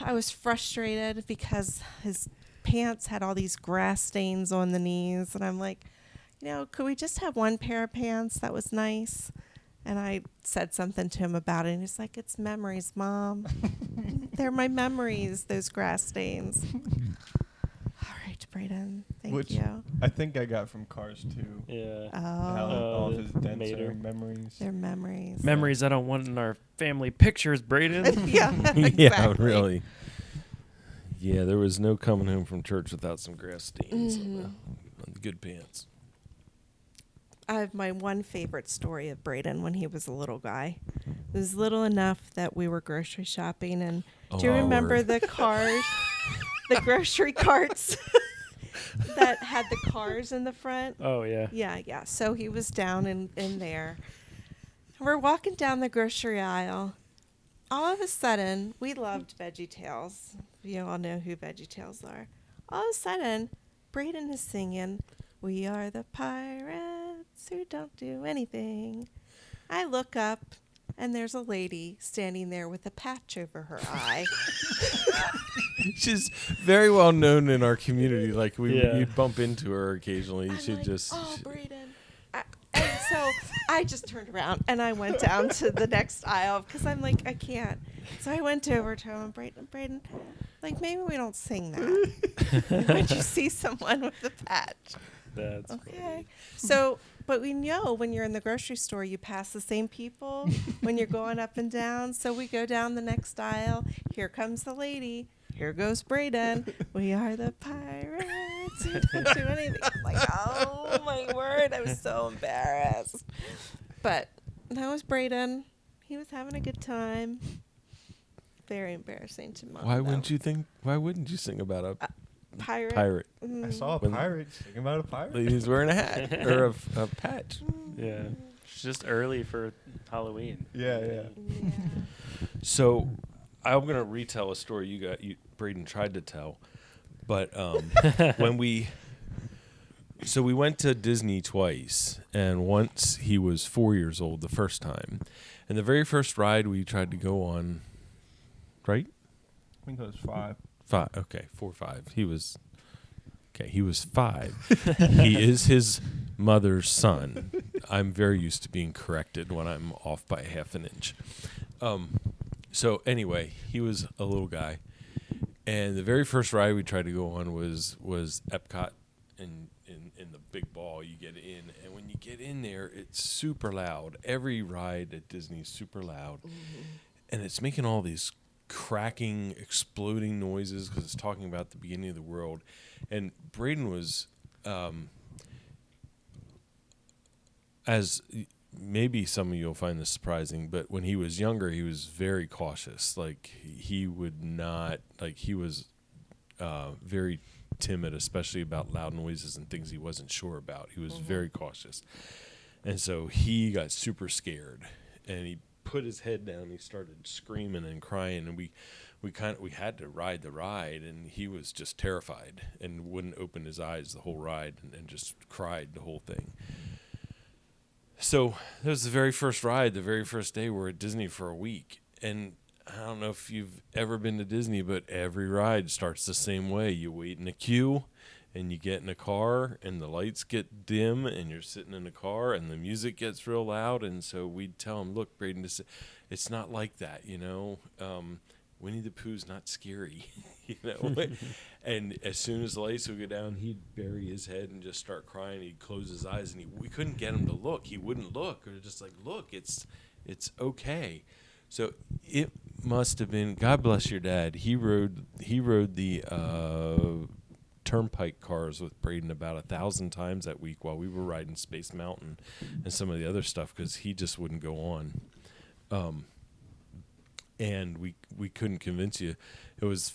I was frustrated because his pants had all these grass stains on the knees. And I'm like, could we just have one pair of pants? That was nice. And I said something to him about it. And he's like, it's memories, Mom. They're my memories, those grass stains. All right, Braden. Thank you. I think I got from Cars too. Yeah. How Oh, all of his dents Mater. are memories. they're memories. Memories I don't want in our family pictures, Braden. Yeah, exactly. Yeah, really. Yeah, there was no coming home from church without some grass stains on the good pants. I have my one favorite story of Braden when he was a little guy. He was little enough that we were grocery shopping, and do you remember the cars, the grocery carts that had the cars in the front? Oh, yeah. Yeah. So he was down in there. We're walking down the grocery aisle. All of a sudden, we loved VeggieTales. You all know who VeggieTales are. All of a sudden, Braden is singing, "We are the pirates who don't do anything." I look up, and there's a lady standing there with a patch over her eye. She's very well known in our community. Like Yeah. you'd bump into her occasionally. I'm She'd like, just oh, Braden. And so I just turned around and I went down to the next aisle because I'm like, I can't. So I went over to him, Braden, like maybe we don't sing that. When you see someone with a patch. That's Okay. So, but we know when you're in the grocery store, you pass the same people when you're going up and down. So we go down the next aisle. Here comes the lady. Here goes Braden. We are the pirates who don't do anything. I'm like, oh my word. I was so embarrassed. But that was Braden. He was having a good time. Very embarrassing to Mom. Why wouldn't you sing about a Pirate. pirate? I saw a When- pirate. Singing about a pirate. He's wearing a hat or a patch. Yeah. It's just early for Halloween. Yeah. Yeah. So I'm gonna retell a story you Braden tried to tell, but when we went to Disney twice, and once he was 4 years old the first time, and the very first ride we tried to go on, right? I think it was 5. 5. Okay, 4, 5. He was 5. He is his mother's son. I'm very used to being corrected when I'm off by half an inch. So anyway, he was a little guy, and the very first ride we tried to go on was Epcot, in the big ball. You get in, and when you get in there, it's super loud. Every ride at Disney is super loud, and it's making all these cracking, exploding noises because it's talking about the beginning of the world. And Braden was, as maybe some of you will find this surprising, but when he was younger, he was very cautious. Like he would not, like he was very timid, especially about loud noises and things he wasn't sure about. He was very cautious. And so he got super scared, and he put his head down and he started screaming and crying, and we had to ride the ride, and he was just terrified and wouldn't open his eyes the whole ride, and just cried the whole thing. So that was the very first ride, the very first day. We're at Disney for a week, and I don't know if you've ever been to Disney, but every ride starts the same way. You wait in a queue, and you get in a car, and the lights get dim, and you're sitting in a car, and the music gets real loud. And so we'd tell him, look, Braden, it's not like that, you know. Winnie the Pooh's not scary, you know. And as soon as the lights would go down, he'd bury his head and just start crying. He'd close his eyes, and we couldn't get him to look. He wouldn't look. Or just like, look, it's okay. So it must have been, God bless your dad. He rode the turnpike cars with Braden about 1,000 times that week while we were riding Space Mountain and some of the other stuff, because he just wouldn't go on. And we couldn't convince you. It was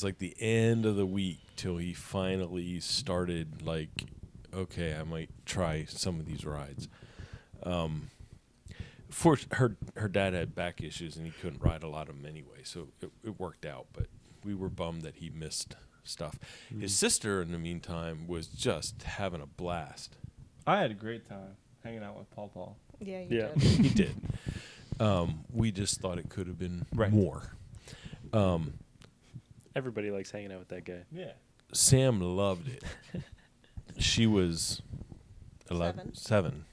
like the end of the week till he finally started, like, okay, I might try some of these rides. for her dad had back issues and he couldn't ride a lot of them anyway, so it worked out. But we were bummed that he missed stuff. His sister, in the meantime, was just having a blast. I had a great time hanging out with Paul. Yeah, you Yeah. did. He did. We just thought it could have been more. Everybody likes hanging out with that guy. Yeah. Sam loved it. She was 7.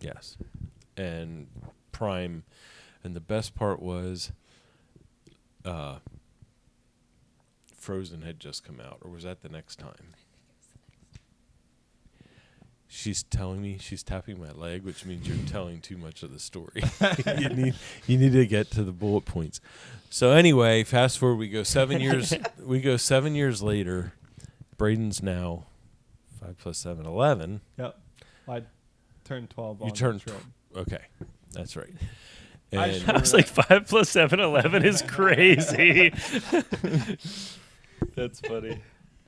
Yes. And prime. And the best part was Frozen had just come out. Or was that the next time? She's telling me, she's tapping my leg, which means you're telling too much of the story. you need to get to the bullet points. So anyway, fast forward, we go 7 years. We go 7 years later. Braden's now 5 + 7, 11. Yep. I turned 12. You turned okay, that's right. I And I was like 5 + 7, 11 is crazy. That's funny.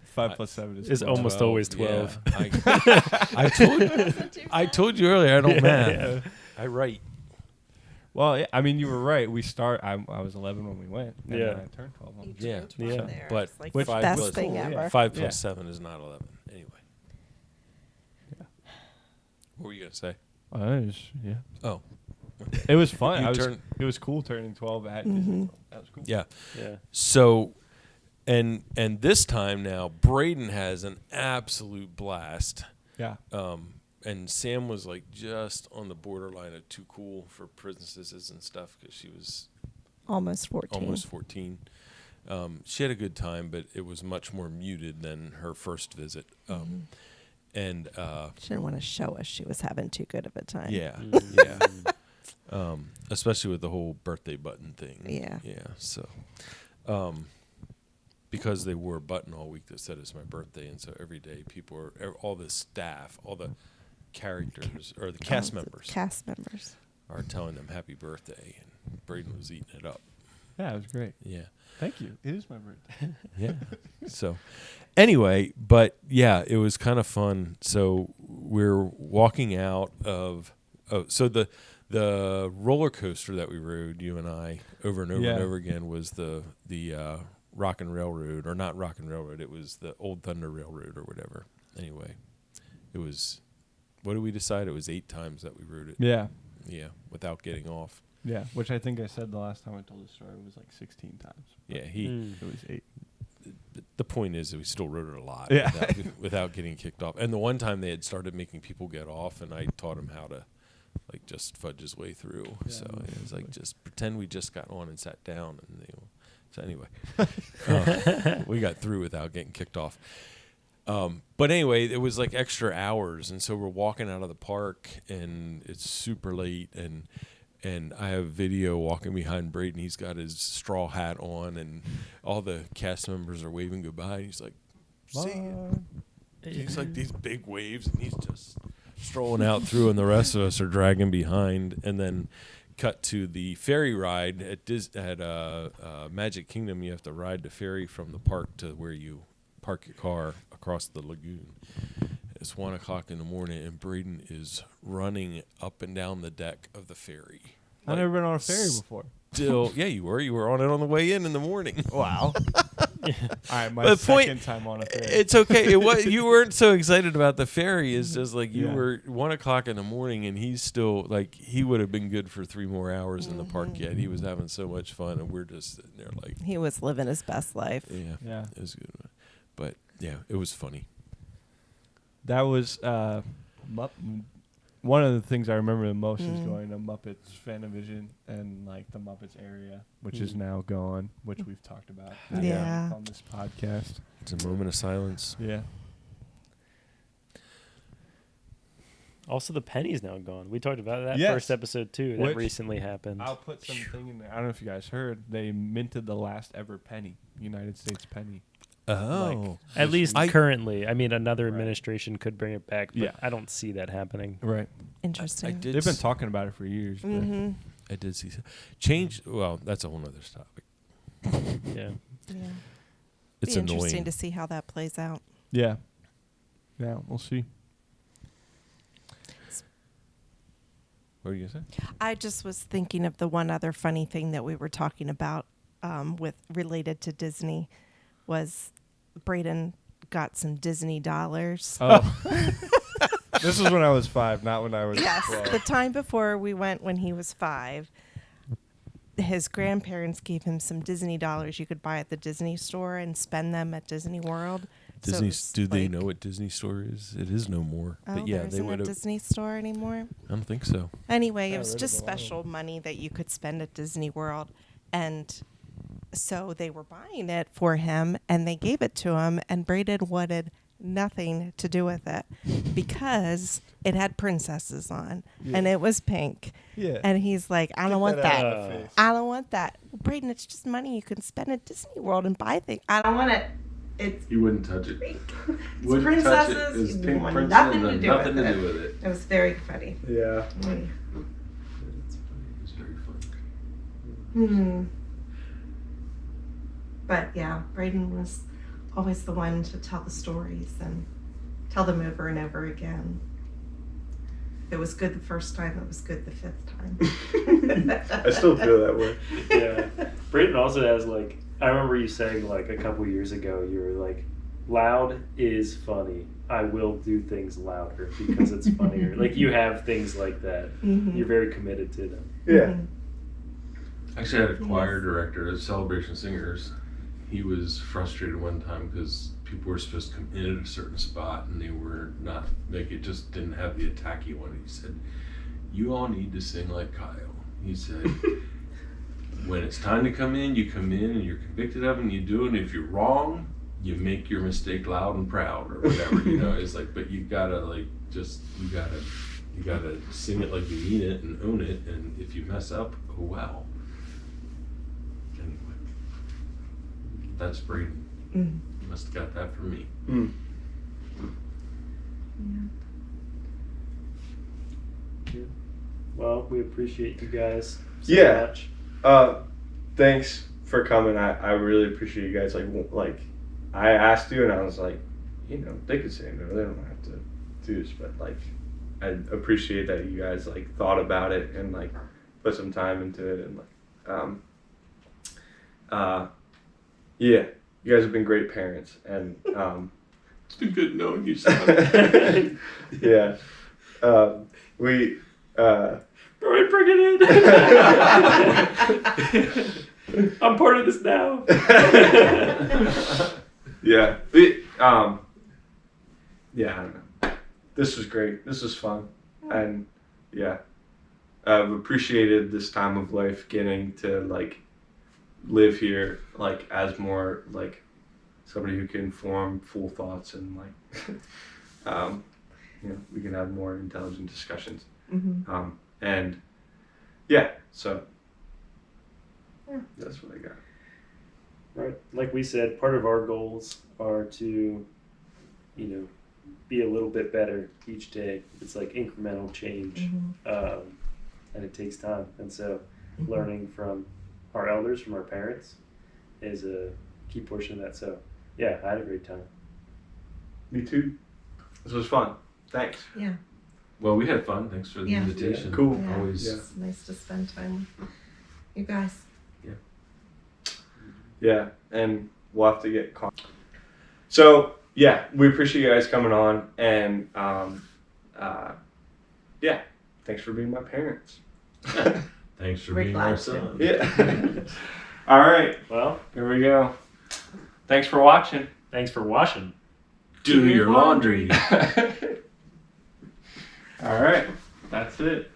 5 + 7 Is almost always 12. Yeah. I told you earlier I don't math. Yeah. I write. Well, yeah, I mean, you were right. I was 11 when we went. And Yeah. then I turned 12. You Yeah. turned 12 Yeah. there. But It's like which the five best was thing cool, ever. yeah. 5 Yeah. + 7 is not 11. Anyway. Yeah. What were you gonna say? Yeah. Oh, It was fun. You It was cool turning 12 at Mhm. Disney World. That was cool. yeah. Yeah. So, and this time now, Braden has an absolute blast. Yeah. And Sam was like just on the borderline of too cool for princesses and stuff because she was Almost 14. almost 14. She had a good time, but it was much more muted than her first visit. And She didn't want to show us she was having too good of a time. yeah, Mm. yeah. Especially with the whole birthday button thing. Yeah. Yeah. So, because they wore a button all week that said it's my birthday, and so every day people are, all the staff, all the characters or the cast members Cast members. are telling them happy birthday, and Braden was eating it up. Yeah, it was great. Yeah. Thank you. It is my birthday. Yeah. So, anyway, but yeah, it was kind of fun. So we're walking out of. So the roller coaster that we rode, you and I, over and over and over again, was the Rockin' Railroad, or not Rockin' Railroad. It was the Old Thunder Railroad or whatever. Anyway, it was. What did we decide? It was 8 times that we rode it. Yeah. Yeah, without getting off. Yeah, which I think I said the last time I told the story was like 16 times. Yeah, It was 8. The point is that we still rode it a lot Yeah. without getting kicked off. And the one time they had started making people get off, and I taught him how to like just fudge his way through. Yeah, So it was like, just pretend we just got on and sat down. And so anyway, we got through without getting kicked off. But anyway, it was like extra hours. And so we're walking out of the park, and it's super late, and I have video walking behind Braden. He's got his straw hat on, and all the cast members are waving goodbye. And he's like, see ya. He's like these big waves, and he's just strolling out through, and the rest of us are dragging behind. And then cut to the ferry ride at Magic Kingdom. You have to ride the ferry from the park to where you park your car across the lagoon. It's 1 o'clock in the morning, and Braden is running up and down the deck of the ferry. I've never been on a ferry before. Still, yeah, you were. You were on it on the way in the morning. Wow. All right, my But second time on a ferry. It's okay. You weren't so excited about the ferry. It's just like you Yeah. were 1 o'clock in the morning, and he's still like, he would have been good for 3 more hours in the park yet. He was having so much fun, and we're just sitting there like, He was living his best life. Yeah. it was good. But yeah, it was funny. That was one of the things I remember the most is Mm. going to Muppets Fanavision and like the Muppets area, which is now gone, which we've talked about Yeah. on this podcast. It's a moment of silence. Yeah. Also, the penny's now gone. We talked about that Yes. first episode too. That Which- recently happened. I'll put something in there. I don't know if you guys heard. They minted the last ever penny, United States penny. Oh. At least I- currently. I mean, another Right. administration could bring it back, but Yeah. I don't see that happening. Right. Interesting. I did They've been talking about it for years. but- Mm-hmm. I did see change. Well, that's a whole nother topic. Yeah. Yeah. It's Be interesting annoying. to see how that plays out. Yeah. Yeah, we'll see. What are you gonna say? I just was thinking of the one other funny thing that we were talking about with related to Disney was Braden got some Disney dollars. Oh. This was when I was 5, not when I was Yes, 12. the time before we went when he was 5, his grandparents gave him some Disney dollars you could buy at the Disney store and spend them at Disney World. So it Disney. was Do they like- know what Disney Store is? It is no more. Oh, But yeah, there they isn't a would have. Disney store anymore. I don't think so. Anyway, Yeah, it was there's just a lot of special money that you could spend at Disney World. And so they were buying it for him and they gave it to him. And Braden wanted nothing to do with it because it had princesses on and it was pink. Yeah. And he's like, I don't Get want that that. out of the face. I don't want that. Braden, it's just money you can spend at Disney World and buy things. I don't want it. It's You wouldn't touch it. pink. Wouldn't touch it. princesses. It's You pink want princess nothing and to do nothing with to it. do with it. It was very funny. Yeah. It's very fun. But yeah, Braden was always the one to tell the stories and tell them over and over again. If it was good the first time, it was good the 5th time. I still feel that way. Yeah. Braden also has like, I remember you saying like a couple years ago, you were like, loud is funny. I will do things louder because it's funnier. Like you have things like that. You're very committed to them. Yeah. Actually, I had a choir director at Celebration Singers. He was frustrated one time because people were supposed to come in at a certain spot and they were not, like it just didn't have the attack he wanted. He said, "You all need to sing like Kyle." He said, "When it's time to come in, you come in and you're convicted of it and you do it. And if you're wrong, you make your mistake loud and proud or whatever." You know, it's like, but you gotta like just you gotta sing it like you mean it and own it. And if you mess up, oh well. Anyway, that's Braden. You must have got that from me. Well, we appreciate you guys so Yeah. much. Thanks for coming. I really appreciate you guys. Like I asked you and I was like, you know, they could say no, they don't have to do this, but like I appreciate that you guys like thought about it and like put some time into it and like yeah, you guys have been great parents and It's been good knowing you, son. yeah. We Brian, bring it in. I'm part of this now. yeah. Yeah, I don't know. This was great. This was fun. And yeah. I've appreciated this time of life getting to like live here like as more like somebody who can form full thoughts and like you know, we can have more intelligent discussions. And yeah, so that's what I got. Right. Like we said, part of our goals are to, you know, be a little bit better each day. It's like incremental change, and it takes time. And so learning from our elders, from our parents, is a key portion of that. So yeah, I had a great time. Me too. This was fun. Thanks. Yeah. Well, we had fun. Thanks for the Yeah. invitation. Cool. Yeah. Always. Yeah. It's nice to spend time with you guys. Yeah, and we'll have to get caught. So yeah, we appreciate you guys coming on, and yeah, thanks for being my parents. Thanks for We're being glad our to. son. Yeah. All right, Well, here we go. Thanks for watching. thanks for watching. Do your laundry. All right, that's it.